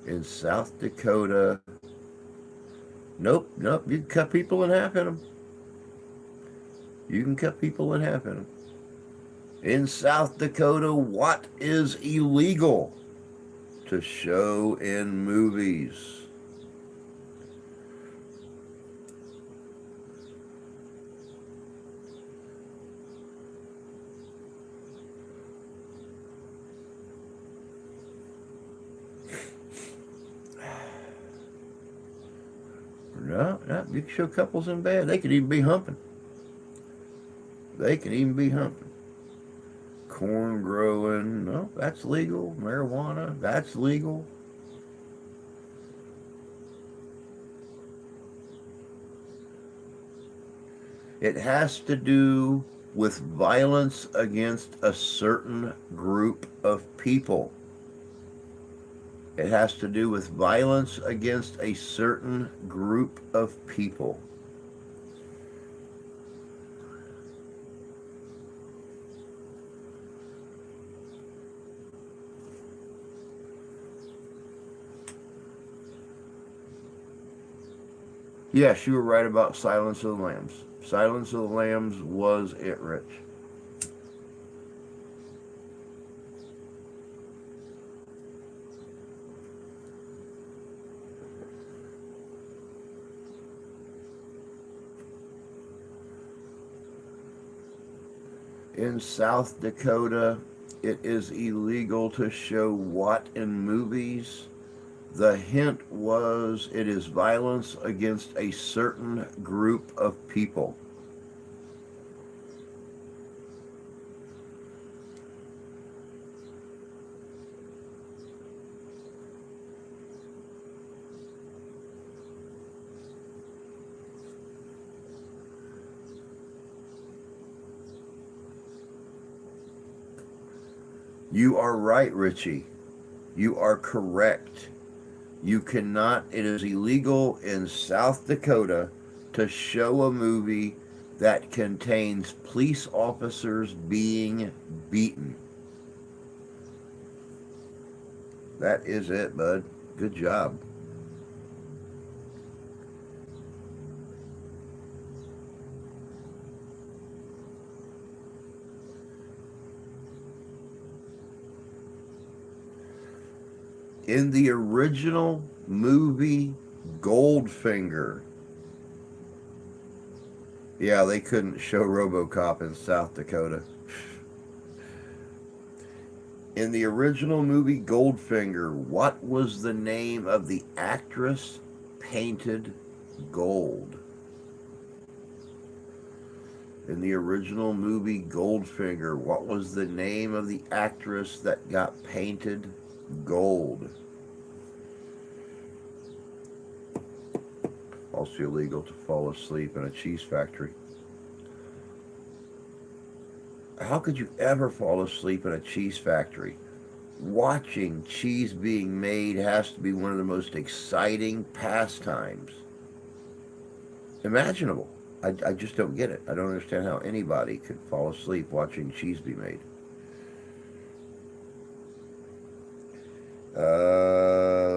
In South Dakota, nope, you can cut people in half in them. You can cut people in half in them. In South Dakota, what is illegal to show in movies? No, you can show couples in bed. They could even be humping. Corn growing, no, that's legal. Marijuana, that's legal. It has to do with violence against a certain group of people. It has to do with violence against a certain group of people. Yes, you were right about Silence of the Lambs. Silence of the Lambs was it, Rich. In South Dakota, it is illegal to show what in movies? The hint was it is violence against a certain group of people. You are right, Richie. You are correct. You cannot, it is illegal in South Dakota to show a movie that contains police officers being beaten. That is it, bud. Good job. In the original movie Goldfinger, yeah, they couldn't show RoboCop in South Dakota. In the original movie Goldfinger, what was the name of the actress painted gold? In the original movie Goldfinger, what was the name of the actress that got painted gold? Also illegal to fall asleep in a cheese factory. How could you ever fall asleep in a cheese factory? Watching cheese being made has to be one of the most exciting pastimes imaginable. I just don't get it. I don't understand how anybody could fall asleep watching cheese be made.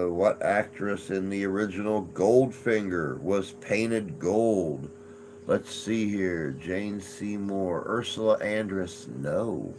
What actress in the original Goldfinger was painted gold? Let's see here. Jane Seymour, Ursula Andress, no.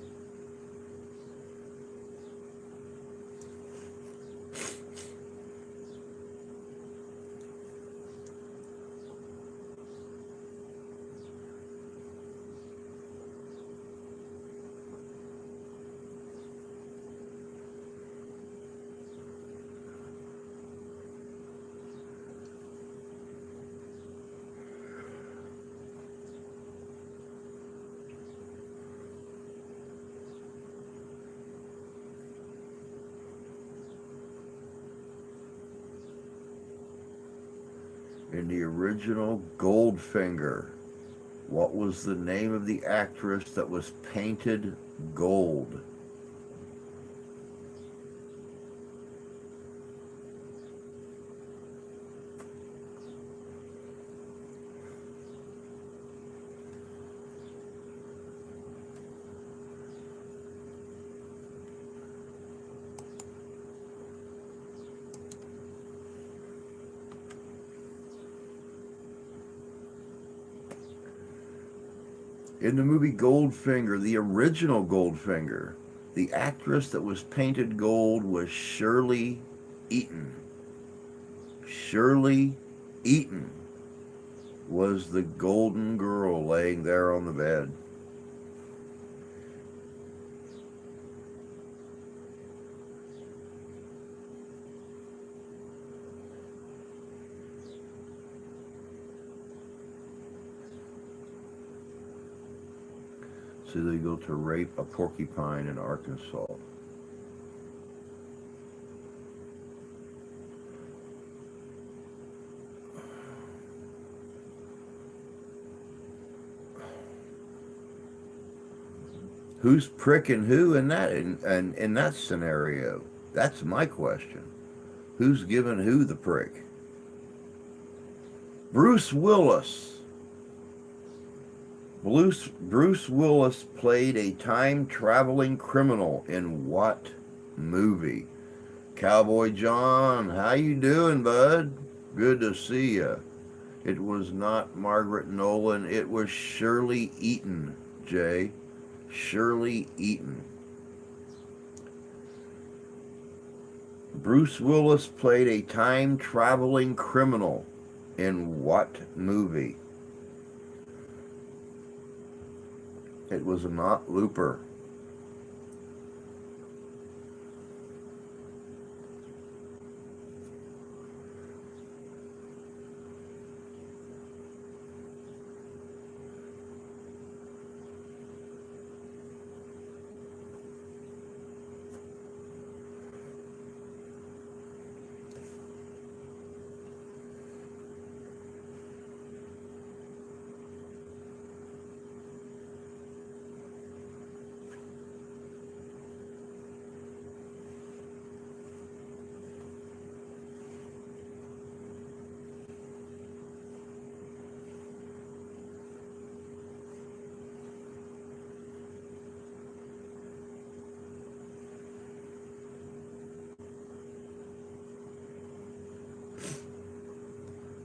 In the original Goldfinger, what was the name of the actress that was painted gold? In the movie Goldfinger, the original Goldfinger, the actress that was painted gold was Shirley Eaton. Shirley Eaton was the golden girl laying there on the bed. It's illegal to rape a porcupine in Arkansas. Who's pricking who in that scenario? That's my question. Who's giving who the prick? Bruce Willis. Bruce Willis played a time-traveling criminal in what movie? Cowboy John, how you doing, bud? Good to see you. It was not Margaret Nolan. It was Shirley Eaton, Jay. Shirley Eaton. Bruce Willis played a time-traveling criminal in what movie? It was not Looper.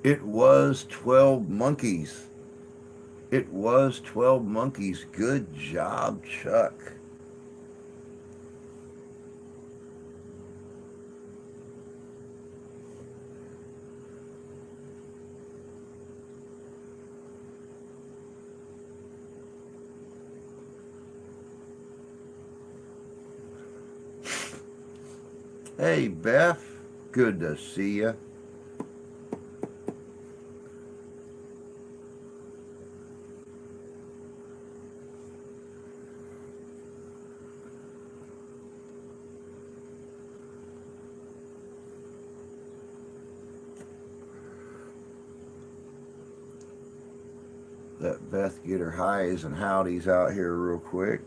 It was 12 monkeys. It was 12 monkeys. Good job, Chuck. Hey, Beth. Good to see you. Let Beth get her highs and howdies out here real quick.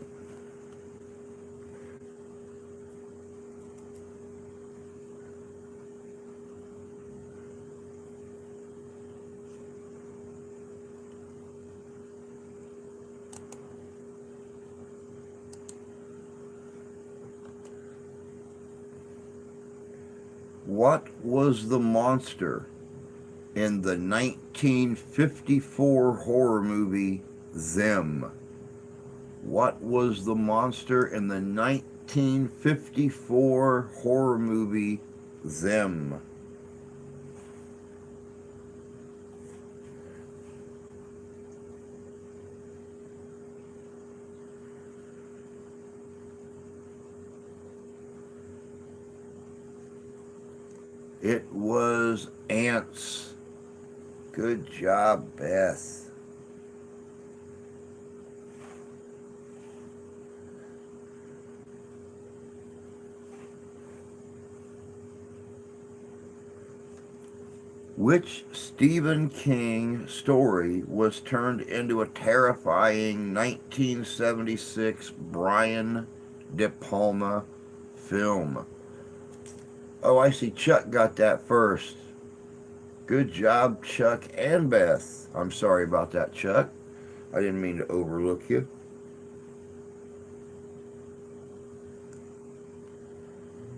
What was the monster in the 1954 horror movie Them? What was the monster in the 1954 horror movie Them? It was ants. Good job, Beth. Which Stephen King story was turned into a terrifying 1976 Brian De Palma film? Oh, I see Chuck got that first. Good job, Chuck and Beth. I'm sorry about that, Chuck. I didn't mean to overlook you.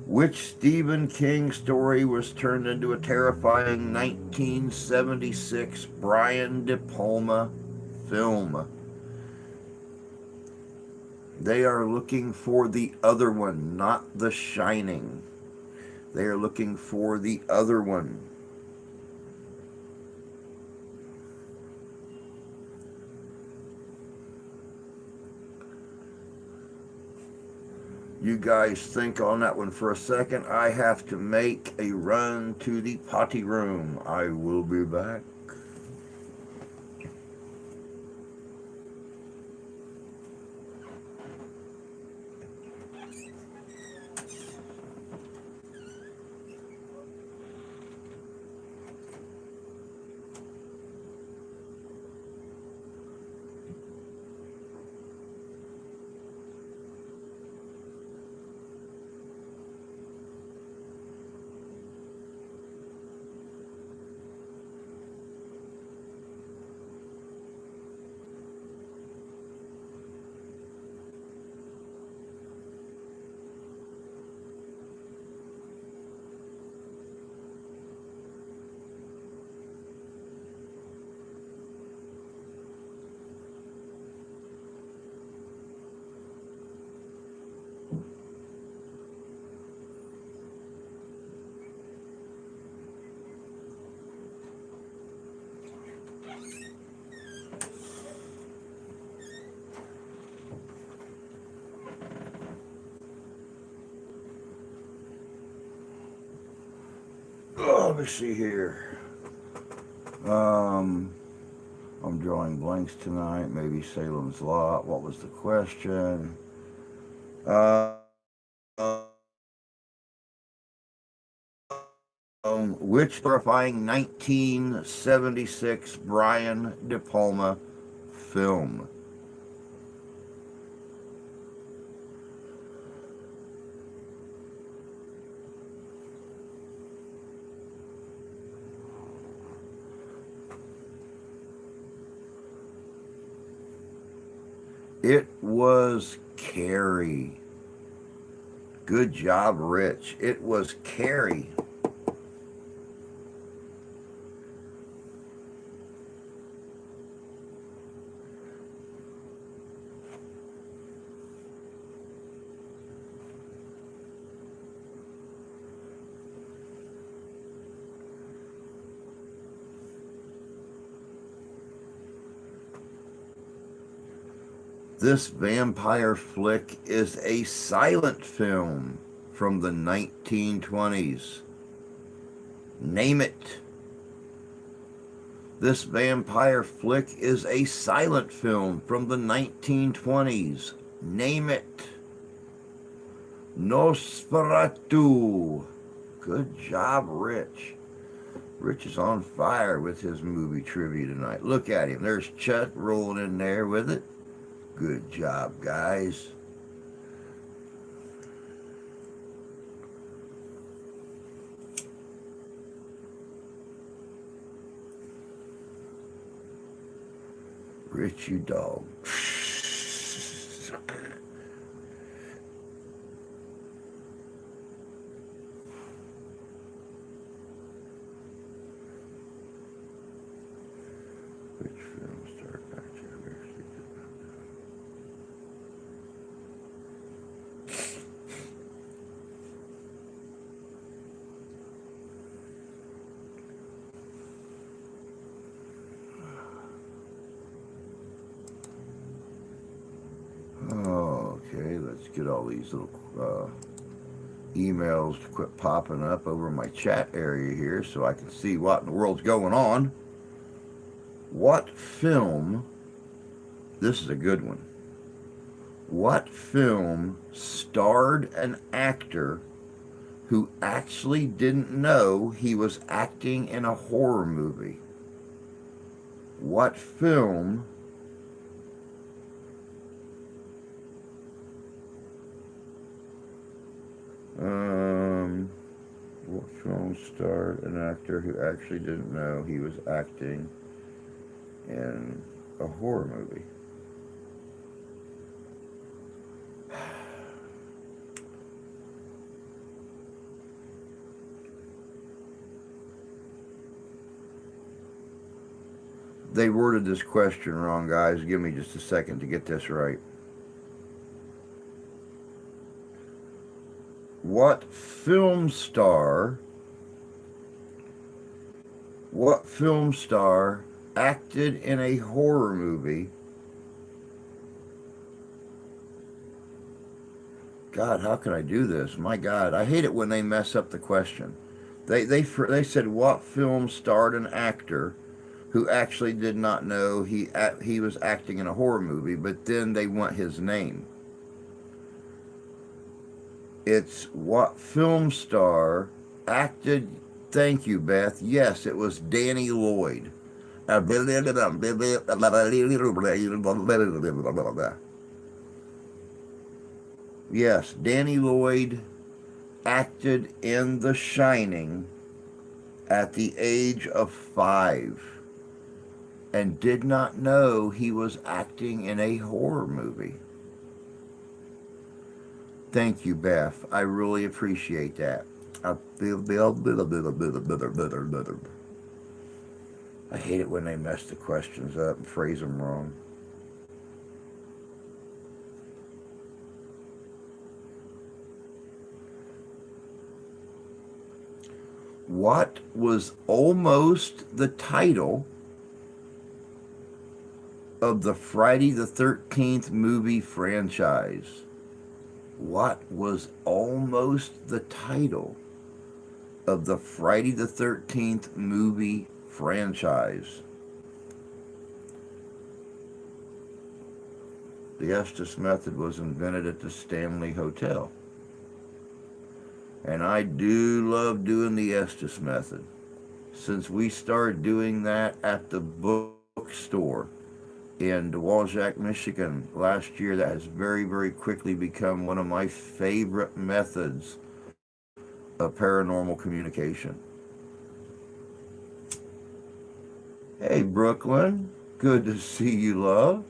Which Stephen King story was turned into a terrifying 1976 Brian De Palma film? They are looking for the other one, not The Shining. They are looking for the other one. You guys think on that one for a second. I have to make a run to the potty room. I will be back. Let me see here. I'm drawing blanks tonight. Maybe Salem's Lot. What was the question? Uh, which terrifying 1976 Brian De Palma film? It was Carrie. Good job, Rich. It was Carrie. This vampire flick is a silent film from the 1920s. Name it. This vampire flick is a silent film from the 1920s. Name it. Nosferatu. Good job, Rich. Rich is on fire with his movie trivia tonight. Look at him. There's Chuck rolling in there with it. Good job, guys. Rich, you dog. Okay, let's get all these little emails to quit popping up over my chat area here so I can see what in the world's going on. What film, this is a good one, what film starred an actor who actually didn't know he was acting in a horror movie? What film what film starred an actor who actually didn't know he was acting in a horror movie? They worded this question wrong, guys. Give me just a second to get this right. What film star acted in a horror movie? God, how can I do this? My God, I hate it when they mess up the question. They said what film starred an actor who actually did not know he was acting in a horror movie, but then they want his name. It's what film star acted, thank you, Beth. Yes, it was Danny Lloyd. Yes, Danny Lloyd acted in The Shining at the age of 5 and did not know he was acting in a horror movie. Thank you, Beth. I really appreciate that. I hate it when they mess the questions up and phrase them wrong. What was almost the title of the Friday the 13th movie franchise? What was almost the title of the Friday the 13th movie franchise? The Estes method was invented at the Stanley Hotel. And I do love doing the Estes method. Since we started doing that at the bookstore in Dewaljack, Michigan last year, that has very, very quickly become one of my favorite methods of paranormal communication. Hey, Brooklyn. Good to see you, love.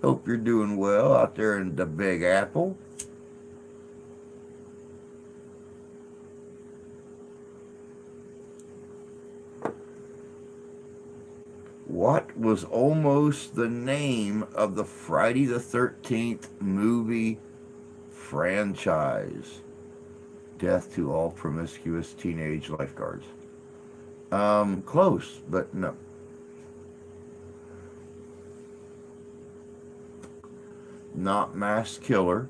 Hope you're doing well out there in the Big Apple. What was almost the name of the Friday the 13th movie franchise? Death to all promiscuous teenage lifeguards. Close, but no. not mass killer.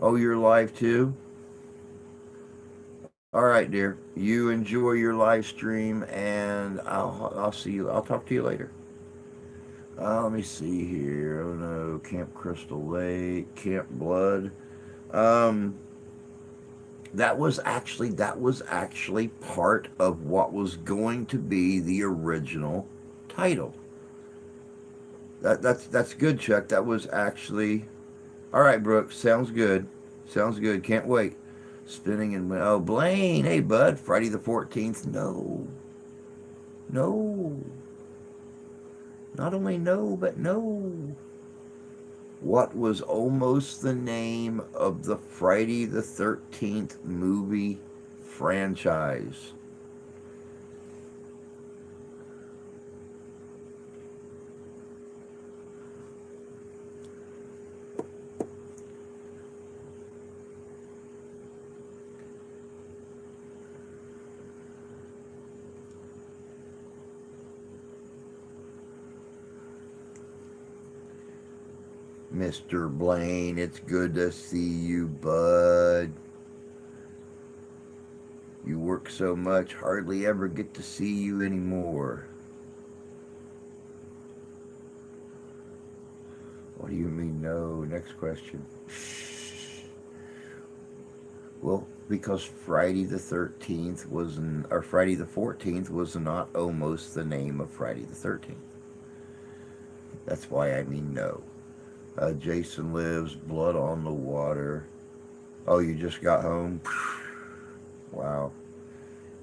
Oh, you're live too? All right, dear. You enjoy your live stream, and I'll see you. I'll talk to you later. Let me see here. Oh no, Camp Crystal Lake, Camp Blood. Um, that was actually part of what was going to be the original title. That's good, Chuck. That was actually all right, Brooke. Sounds good. Sounds good. Can't wait. Spinning and oh, Blaine. Hey, bud. Friday the 14th. No, no. Not only no, but no. What was almost the name of the Friday the 13th movie franchise? Mr. Blaine, it's good to see you, bud. You work so much, hardly ever get to see you anymore. What do you mean, no? Next question. Well, because Friday the 13th or Friday the 14th was not almost the name of Friday the 13th. That's why I mean no. Jason Lives, Blood on the Water. Oh, you just got home? Wow.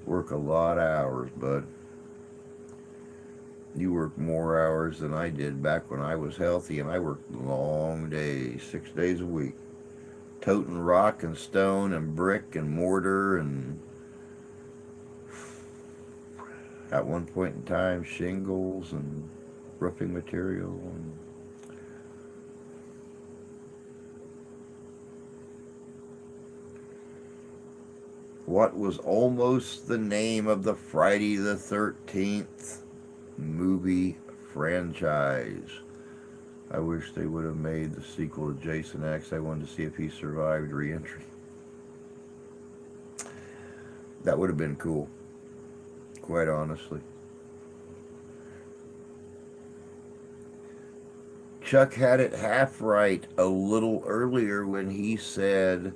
Work a lot of hours, bud. You work more hours than I did back when I was healthy, and I worked long days, 6 days a week. Toting rock and stone and brick and mortar and at one point in time shingles and roofing material and what was almost the name of the Friday the 13th movie franchise. I wish they would have made the sequel to Jason X. I wanted to see if he survived re-entry. That would have been cool, quite honestly. Chuck had it half right a little earlier when he said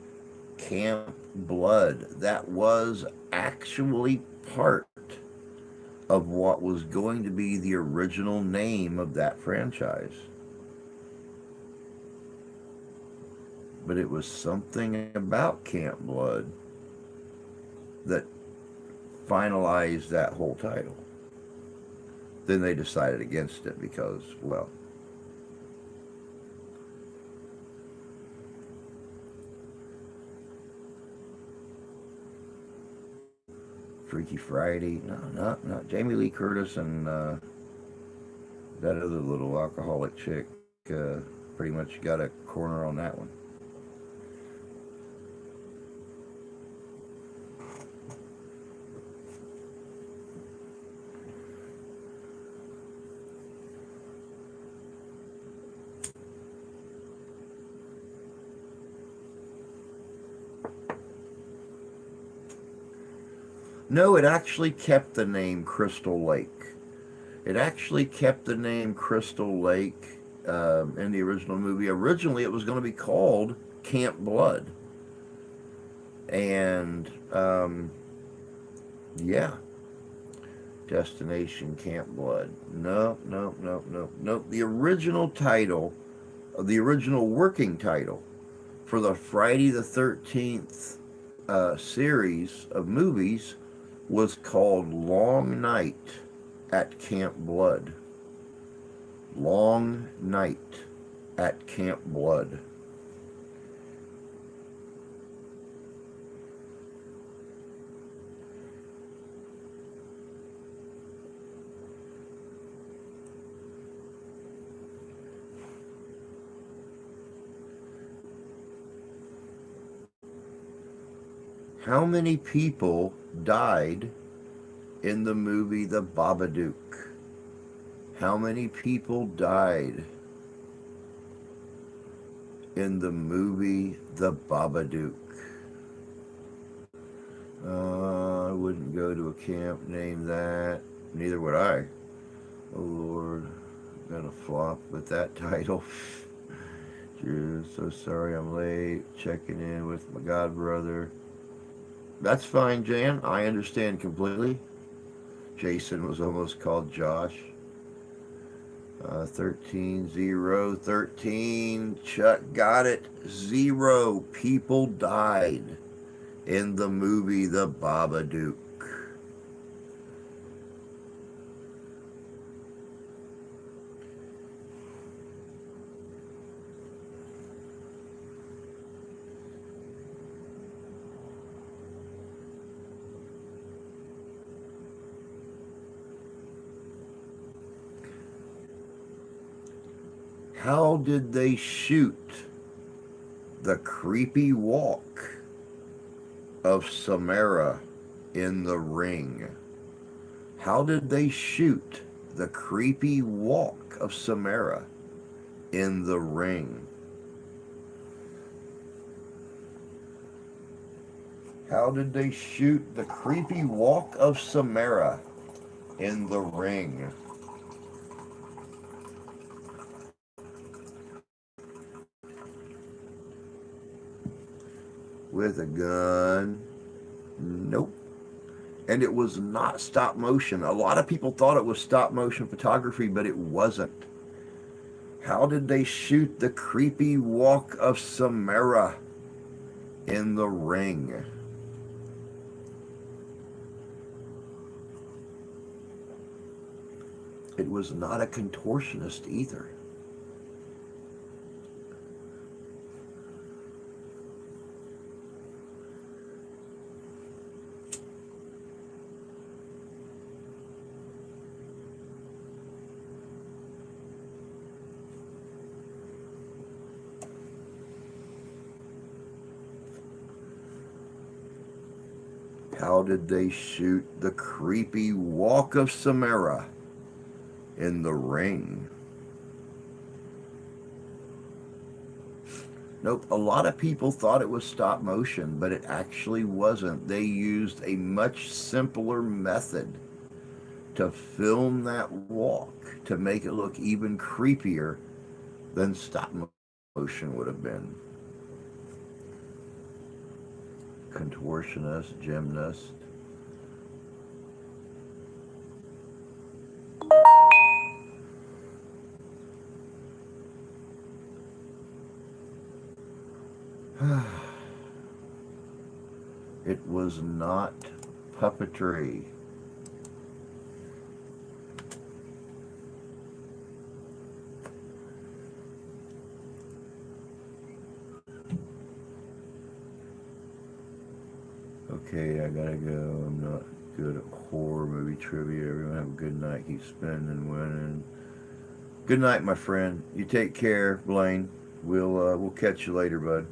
Camp Blood. That was actually part of what was going to be the original name of that franchise. But it was something about Camp Blood that finalized that whole title. Then they decided against it because, well, Freaky Friday. No, not Jamie Lee Curtis and that other little alcoholic chick pretty much got a corner on that one. No, it actually kept the name Crystal Lake. It actually kept the name Crystal Lake in the original movie. Originally, it was going to be called Camp Blood. And, yeah, Destination Camp Blood. No. The original title, the original working title for the Friday the 13th series of movies was called Long Night at Camp Blood. Long Night at Camp Blood. How many people died in the movie The Babadook? How many people died in the movie The Babadook? I wouldn't go to a camp named that. Neither would I. Oh Lord, I'm gonna flop with that title. So sorry I'm late. Checking in with my god brother. That's fine, Jan. I understand completely. Jason was almost called Josh. 13-0-13. Chuck got it. 0 people died in the movie The Babadook. How did they shoot the creepy walk of Samara in The Ring? How did they shoot the creepy walk of Samara in The Ring? How did they shoot the creepy walk of Samara in The Ring? With a gun? Nope. And it was not stop motion. A lot of people thought it was stop motion photography, but it wasn't. How did they shoot the creepy walk of Samara in The Ring? It was not a contortionist either. How did they shoot the creepy walk of Samara in The Ring? Nope, a lot of people thought it was stop motion, but it actually wasn't. They used a much simpler method to film that walk to make it look even creepier than stop motion would have been. Contortionist, gymnast. It was not puppetry. Okay, I gotta go. I'm not good at horror movie trivia. Everyone have a good night. Keep spinning and winning. Good night, my friend. You take care, Blaine. We'll catch you later, bud.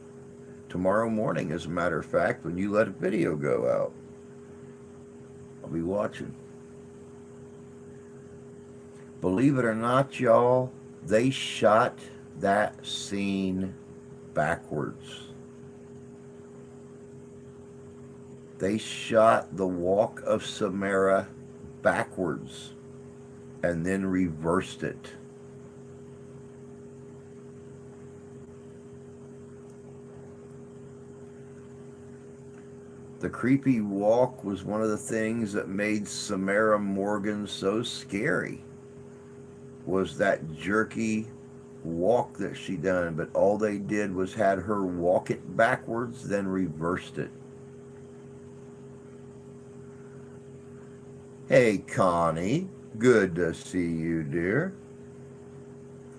Tomorrow morning, as a matter of fact, when you let a video go out, I'll be watching. Believe it or not, y'all, they shot that scene backwards. They shot the walk of Samara backwards and then reversed it. The creepy walk was one of the things that made Samara Morgan so scary, was that jerky walk that she done, but all they did was had her walk it backwards, then reversed it. Hey, Connie, good to see you, dear.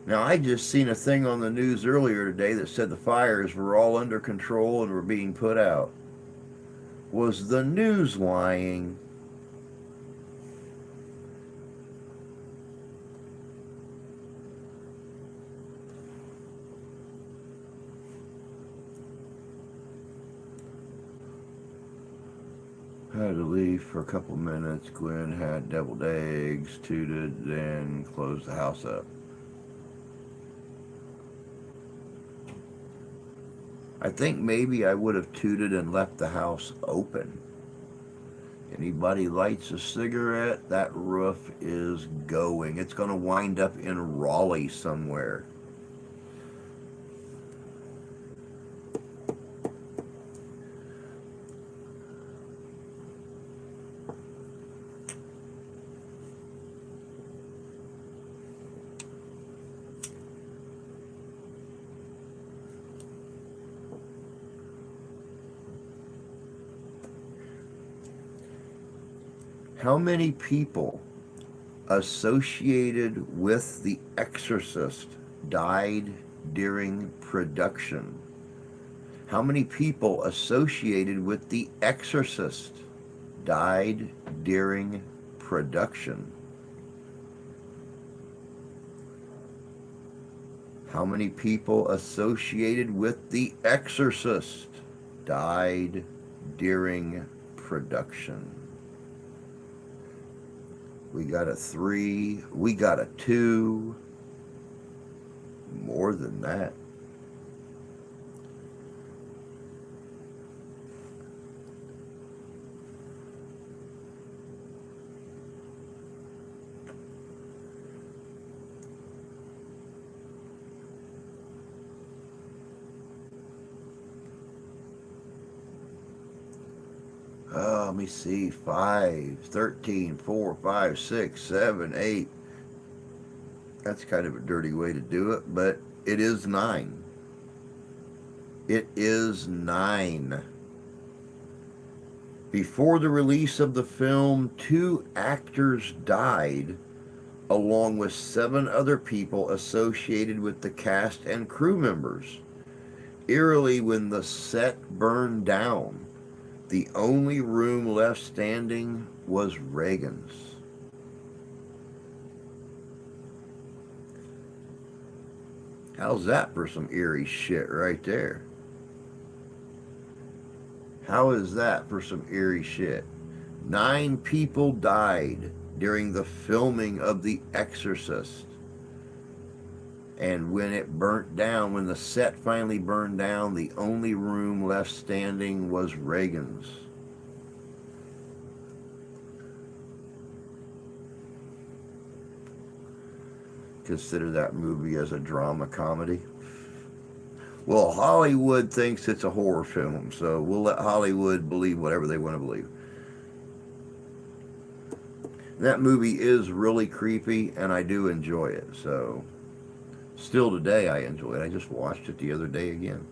Now, I just seen a thing on the news earlier today that said the fires were all under control and were being put out. Was the news lying? Had to leave for a couple minutes. Gwen had deviled eggs, tooted, then closed the house up. I think maybe I would have tooted and left the house open. Anybody lights a cigarette, that roof is going. It's going to wind up in Raleigh somewhere. How many people associated with The Exorcist died during production? How many people associated with The Exorcist died during production? How many people associated with The Exorcist died during production? We got a 3. We got a 2. More than that. Let me see. 5, 13, 4, 5, 6, 7, 8. That's kind of a dirty way to do it, but it is 9. It is 9. Before the release of the film, 2 actors died, along with 7 other people associated with the cast and crew members. Eerily, when the set burned down, the only room left standing was Reagan's. How's that for some eerie shit right there? How is that for some eerie shit? 9 people died during the filming of The Exorcist. And when it burnt down, when the set finally burned down, the only room left standing was Reagan's. Consider that movie as a drama comedy. Well, Hollywood thinks it's a horror film, so we'll let Hollywood believe whatever they want to believe. That movie is really creepy, and I do enjoy it, so... Still today, I enjoy it. I just watched it the other day again.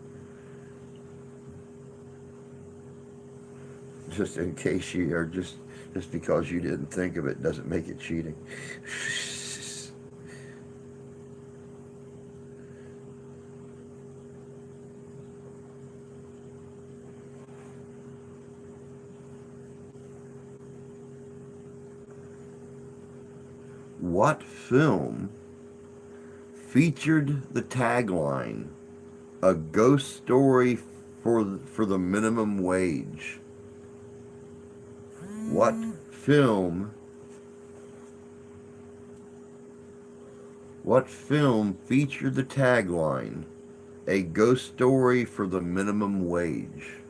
Just in case you are just because you didn't think of it doesn't make it cheating. What film featured the tagline, "A ghost story for the minimum wage"? What film featured the tagline, "A ghost story for the minimum wage"?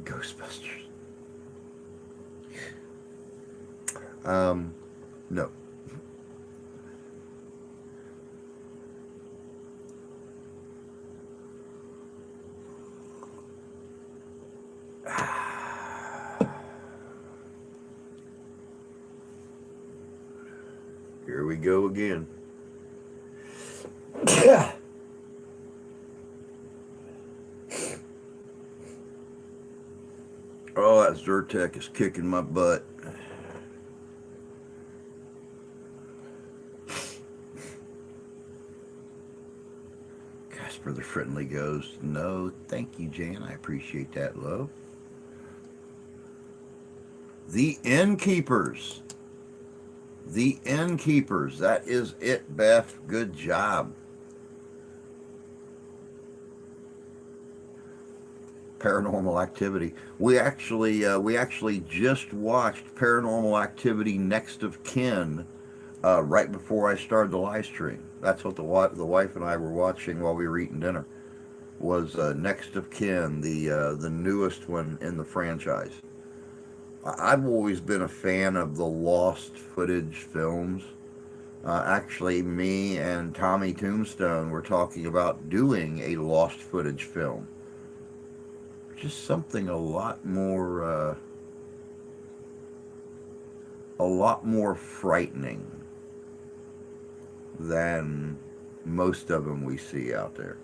Ghostbusters. No. Here we go again. Oh, that Zyrtec is kicking my butt. Casper the Friendly goes, "No, thank you, Jan. I appreciate that, love." The Innkeepers. The Innkeepers. That is it, Beth. Good job. Paranormal Activity. We actually just watched Paranormal Activity Next of Kin right before I started the live stream. That's what the wife and I were watching while we were eating dinner. Was Next of Kin, the newest one in the franchise. I've always been a fan of the lost footage films. Actually, me and Tommy Tombstone were talking about doing a lost footage film. Just something a lot more frightening than most of them we see out there.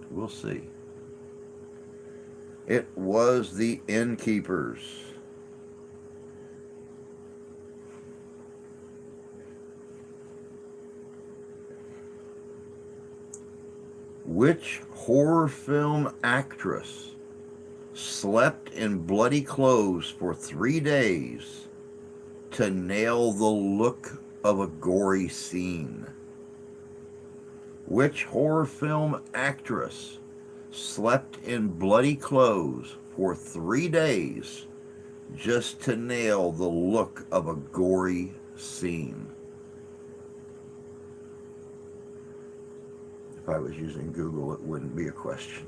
We'll see. It was The Innkeepers. Which horror film actress slept in bloody clothes for 3 days to nail the look of a gory scene? Which horror film actress slept in bloody clothes for 3 days just to nail the look of a gory scene? If I was using Google, it wouldn't be a question.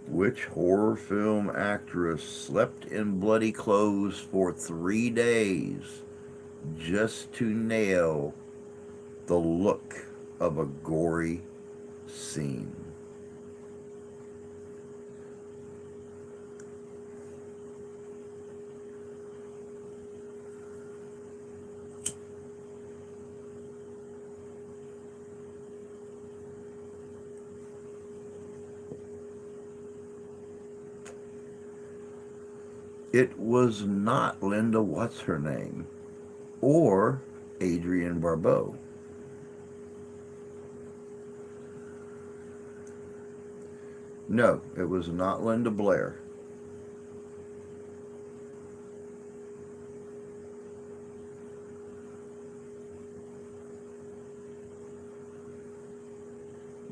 Which horror film actress slept in bloody clothes for 3 days just to nail the look of a gory scene? It was not Linda What's-Her-Name or Adrienne Barbeau. No, it was not Linda Blair.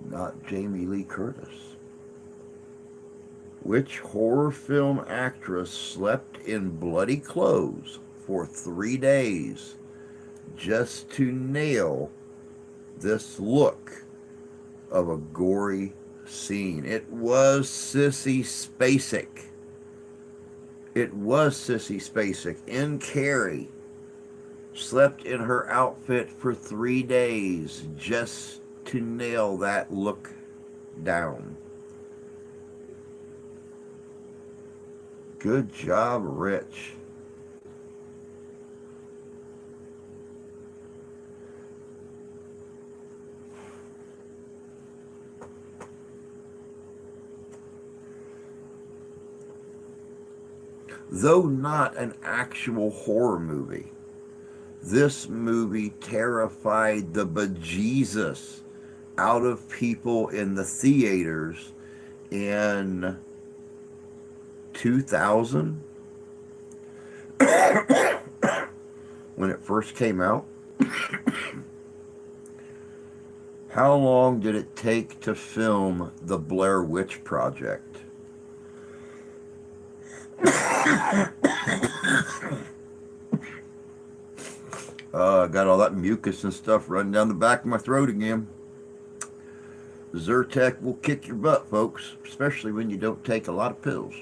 Not Jamie Lee Curtis. Which horror film actress slept in bloody clothes for 3 days just to nail this look of a gory scene? It was Sissy Spacek. It was Sissy Spacek in Carrie. Slept in her outfit for 3 days just to nail that look down. Good job, Rich. Though not an actual horror movie, this movie terrified the bejesus out of people in the theaters in 2000 when it first came out. How long did it take to film the Blair Witch Project? Got all that mucus and stuff running down the back of my throat again. Zyrtec will kick your butt, folks, especially when you don't take a lot of pills.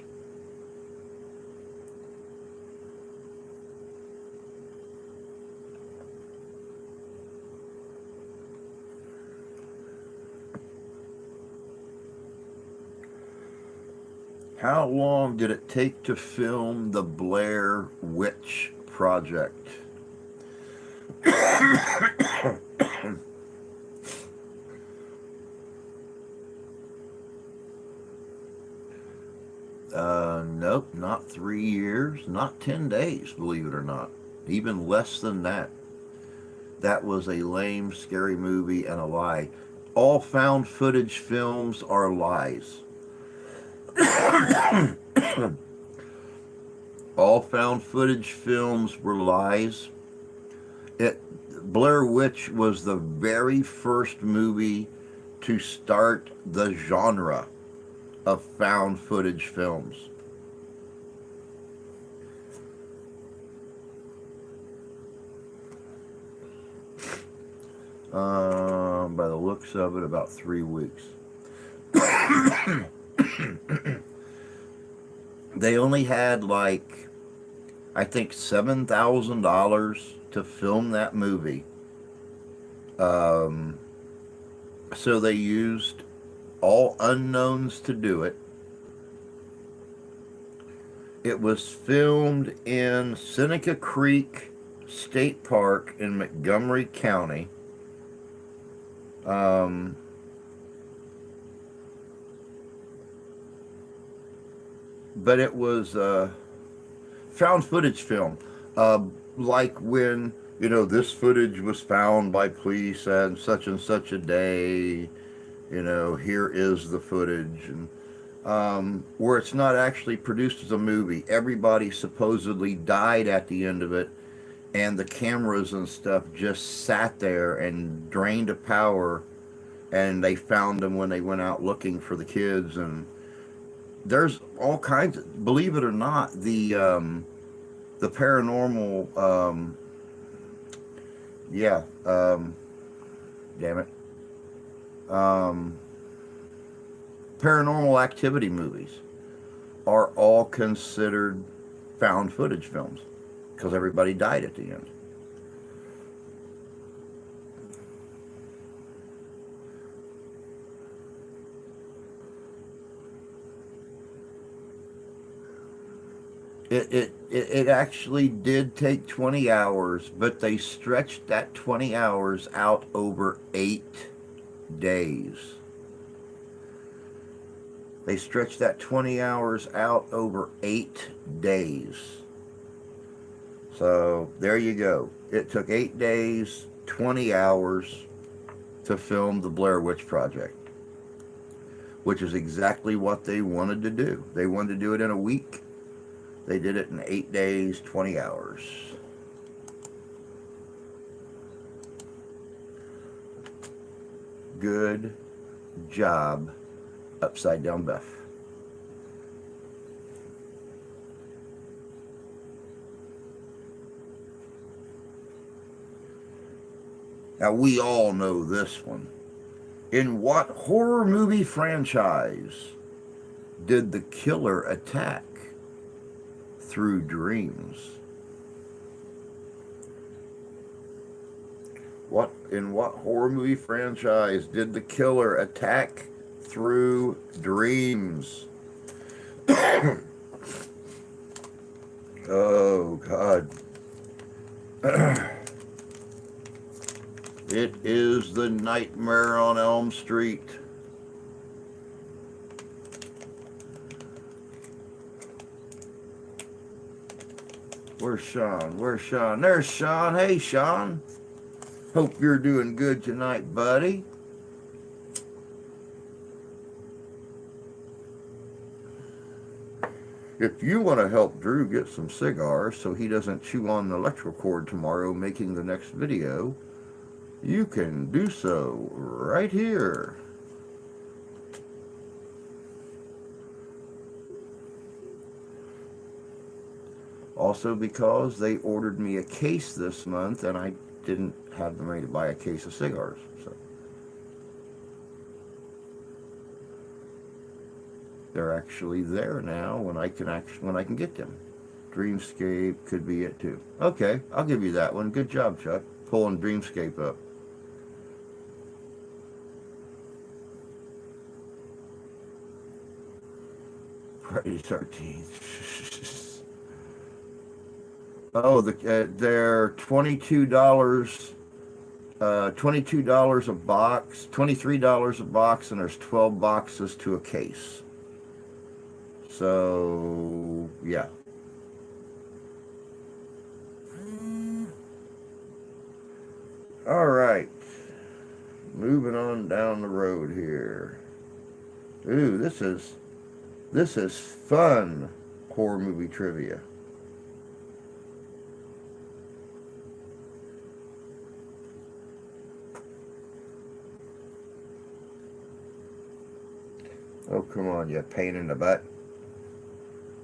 How long did it take to film the Blair Witch Project? Nope, not 3 years, not 10 days, believe it or not. Even less than that. That was a lame, scary movie and a lie. All found footage films are lies. All found footage films were lies. Blair Witch was the very first movie to start the genre of found footage films. By the looks of it, about 3 weeks. They only had like, I think, $7,000 to film that movie. So they used all unknowns to do it. It was filmed in Seneca Creek State Park in Montgomery County. But it was found footage film. Like when, this footage was found by police at such and such a day, here is the footage. And where it's not actually produced as a movie. Everybody supposedly died at the end of it, and the cameras and stuff just sat there and drained of power, and they found them when they went out looking for the kids. And there's all kinds of, believe it or not, the paranormal, damn it, Paranormal Activity movies are all considered found footage films because everybody died at the end. It actually did take 20 hours, but they stretched that 20 hours out over 8 days. They stretched that 20 hours out over 8 days. So there you go. It took 8 days, 20 hours to film the Blair Witch Project, which is exactly what they wanted to do. They wanted to do it in a week. They did it in 8 days, 20 hours. Good job, Upside Down Beth. Now, we all know this one. In what horror movie franchise did the killer attack through dreams? In what horror movie franchise did the killer attack through dreams? Oh, God. It is The Nightmare on Elm Street. Where's Sean? Where's Sean? There's Sean. Hey, Sean. Hope you're doing good tonight, buddy. If you want to help Drew get some cigars so he doesn't chew on the electrical cord tomorrow making the next video, you can do so right here. Also because they ordered me a case this month and I didn't have the money to buy a case of cigars. So they're actually there now when I can get them. Dreamscape could be it too. Okay, I'll give you that one. Good job, Chuck, pulling Dreamscape up. Friday the 13th. Oh, they're $22. $22 a box, $23 a box, and there's 12 boxes to a case. So, yeah. All right. Moving on down the road here. Ooh, this is fun horror movie trivia. Oh, come on, you pain in the butt.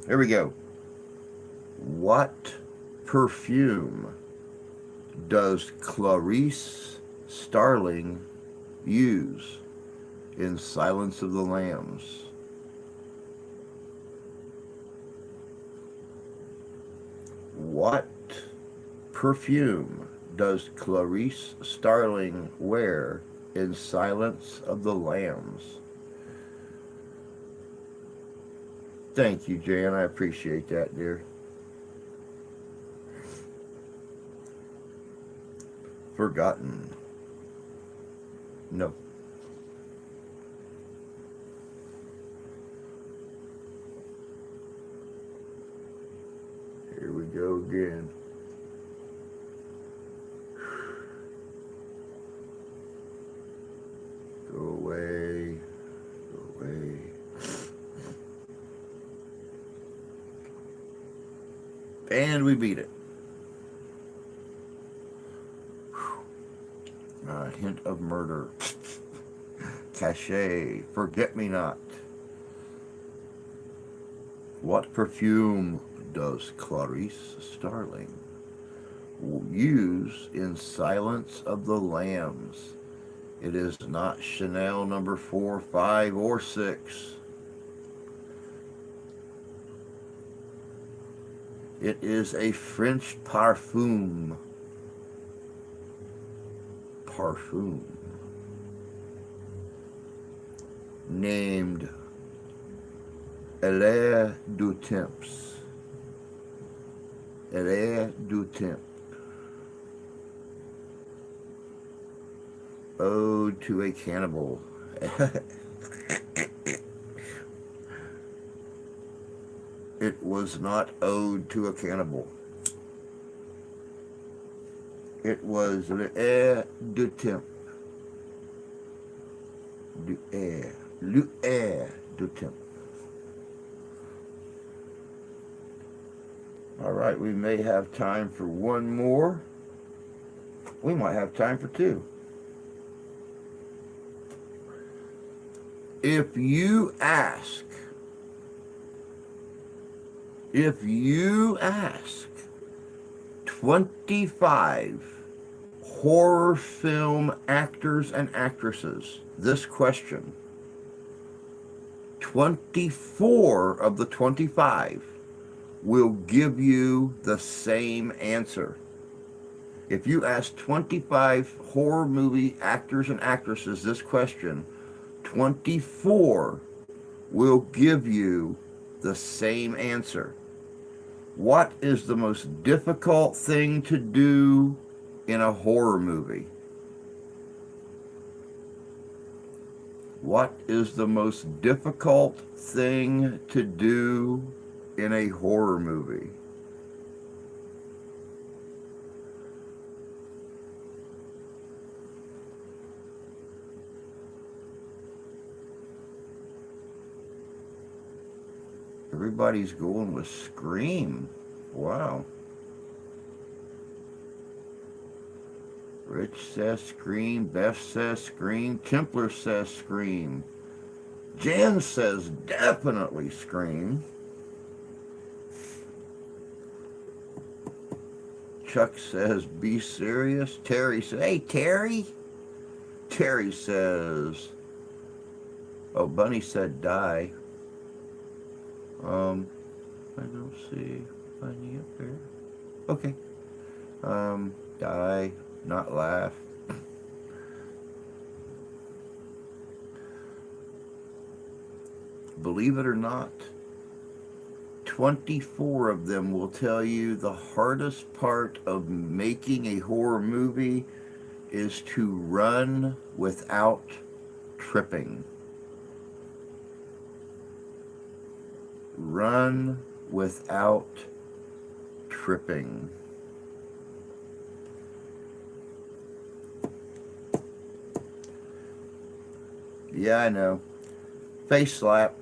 Here we go. What perfume does Clarice Starling use in Silence of the Lambs? What perfume does Clarice Starling wear in Silence of the Lambs? Thank you, Jan. I appreciate that, dear. Forgotten. No. Here we go again. Go away. Go away. And we beat it. A hint of murder. Cachet. Forget-me-not. What perfume does Clarice Starling use in Silence of the Lambs? It is not Chanel number 4, 5, or 6. It is a French parfum. Named L'air du Temps. L'air du Temps. Ode to a Cannibal. It was not Ode to a Cannibal. It was L'air du Temps. L'air du Temps. All right, we may have time for one more. We might have time for two. If you ask 25 horror film actors and actresses this question, 24 of the 25 will give you the same answer. If you ask 25 horror movie actors and actresses this question, 24 will give you the same answer. What is the most difficult thing to do in a horror movie? What is the most difficult thing to do in a horror movie? Everybody's going with Scream. Wow. Rich says Scream. Beth says Scream. Templar says Scream. Jan says definitely Scream. Chuck says be serious. Terry says, hey, Terry. Terry says, oh, Bunny said die. I don't see Bunny up there. Okay. Die, not laugh. Believe it or not, 24 of them will tell you the hardest part of making a horror movie is to run without tripping. Run without tripping. Yeah, I know. Face slap.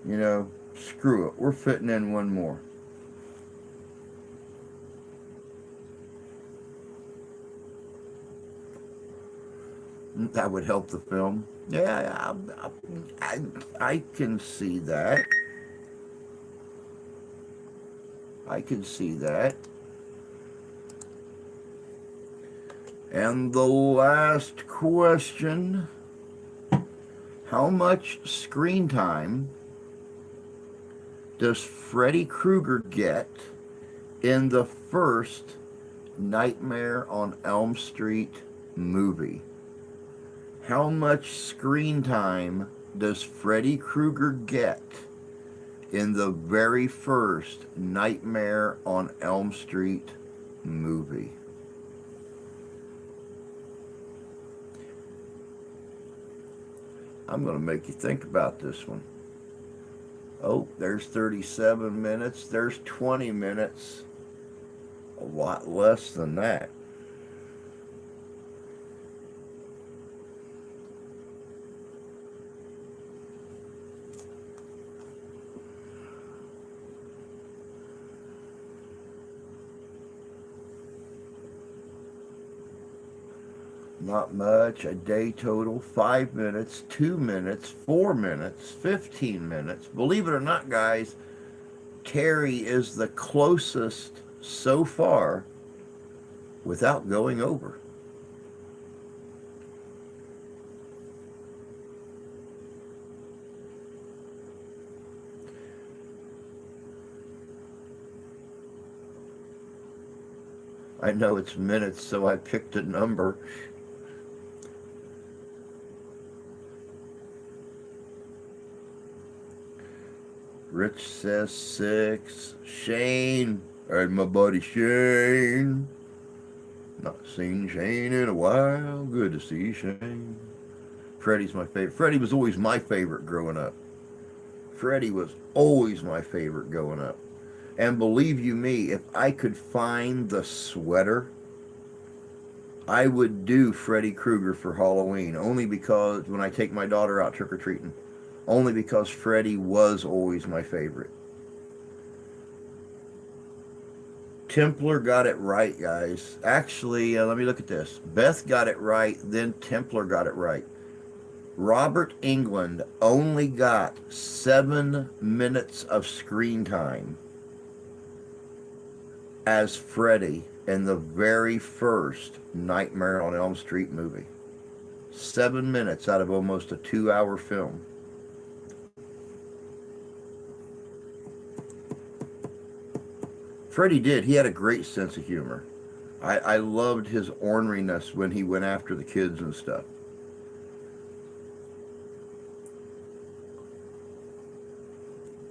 You know, screw it. We're fitting in one more. That would help the film. Yeah, I can see that. I can see that. And the last question, how much screen time does Freddy Krueger get in the first Nightmare on Elm Street movie? How much screen time does Freddy Krueger get in the very first Nightmare on Elm Street movie? I'm going to make you think about this one. Oh, there's 37 minutes. There's 20 minutes. A lot less than that. Not much. A day total, 5 minutes, 2 minutes, 4 minutes, 15 minutes. Believe it or not, guys, Terry is the closest so far without going over. I know it's minutes, so I picked a number. Rich says 6. Shane, and my buddy Shane. Not seen Shane in a while. Good to see Shane. Freddie's my favorite. Freddie was always my favorite growing up. Freddie was always my favorite growing up. And believe you me, if I could find the sweater, I would do Freddy Krueger for Halloween. Only because when I take my daughter out trick-or-treating. Only because Freddie was always my favorite. Templar got it right, guys. Actually, let me look at this. Beth got it right, then Templar got it right. Robert Englund only got 7 minutes of screen time as Freddy in the very first Nightmare on Elm Street movie. 7 minutes out of almost a 2-hour film. Freddie did. He had a great sense of humor. I loved his orneriness when he went after the kids and stuff.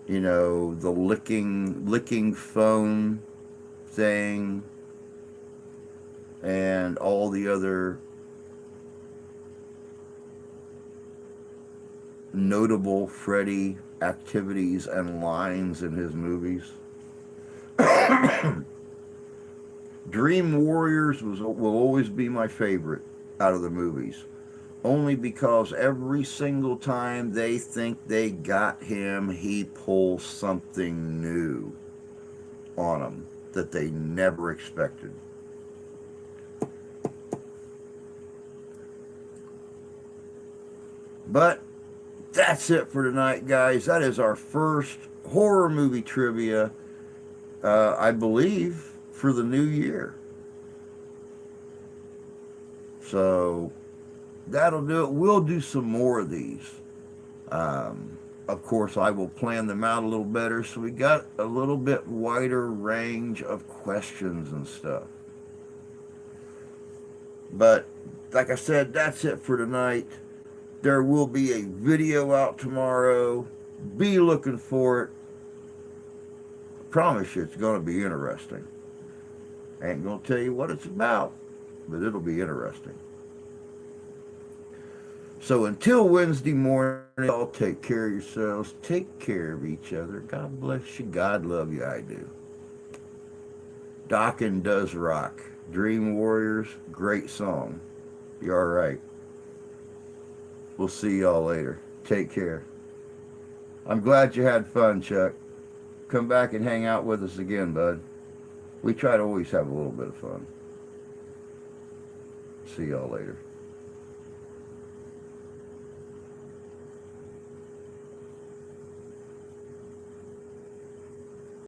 You know, the licking phone thing and all the other notable Freddy activities and lines in his movies. Dream Warriors will always be my favorite out of the movies. Only because every single time they think they got him, he pulls something new on them that they never expected. But that's it for tonight, guys. That is our first horror movie trivia, I believe, for the new year. So that'll do it. We'll do some more of these. Of course, I will plan them out a little better so we got a little bit wider range of questions and stuff. But like I said, that's it for tonight. There will be a video out tomorrow. Be looking for it. I promise you it's going to be interesting. I ain't going to tell you what it's about, but it'll be interesting. So until Wednesday morning, y'all take care of yourselves. Take care of each other. God bless you. God love you. I do. Dockin does rock. Dream Warriors, great song. You all right? We'll see y'all later. Take care. I'm glad you had fun, Chuck. Come back and hang out with us again, bud. We try to always have a little bit of fun. See y'all later.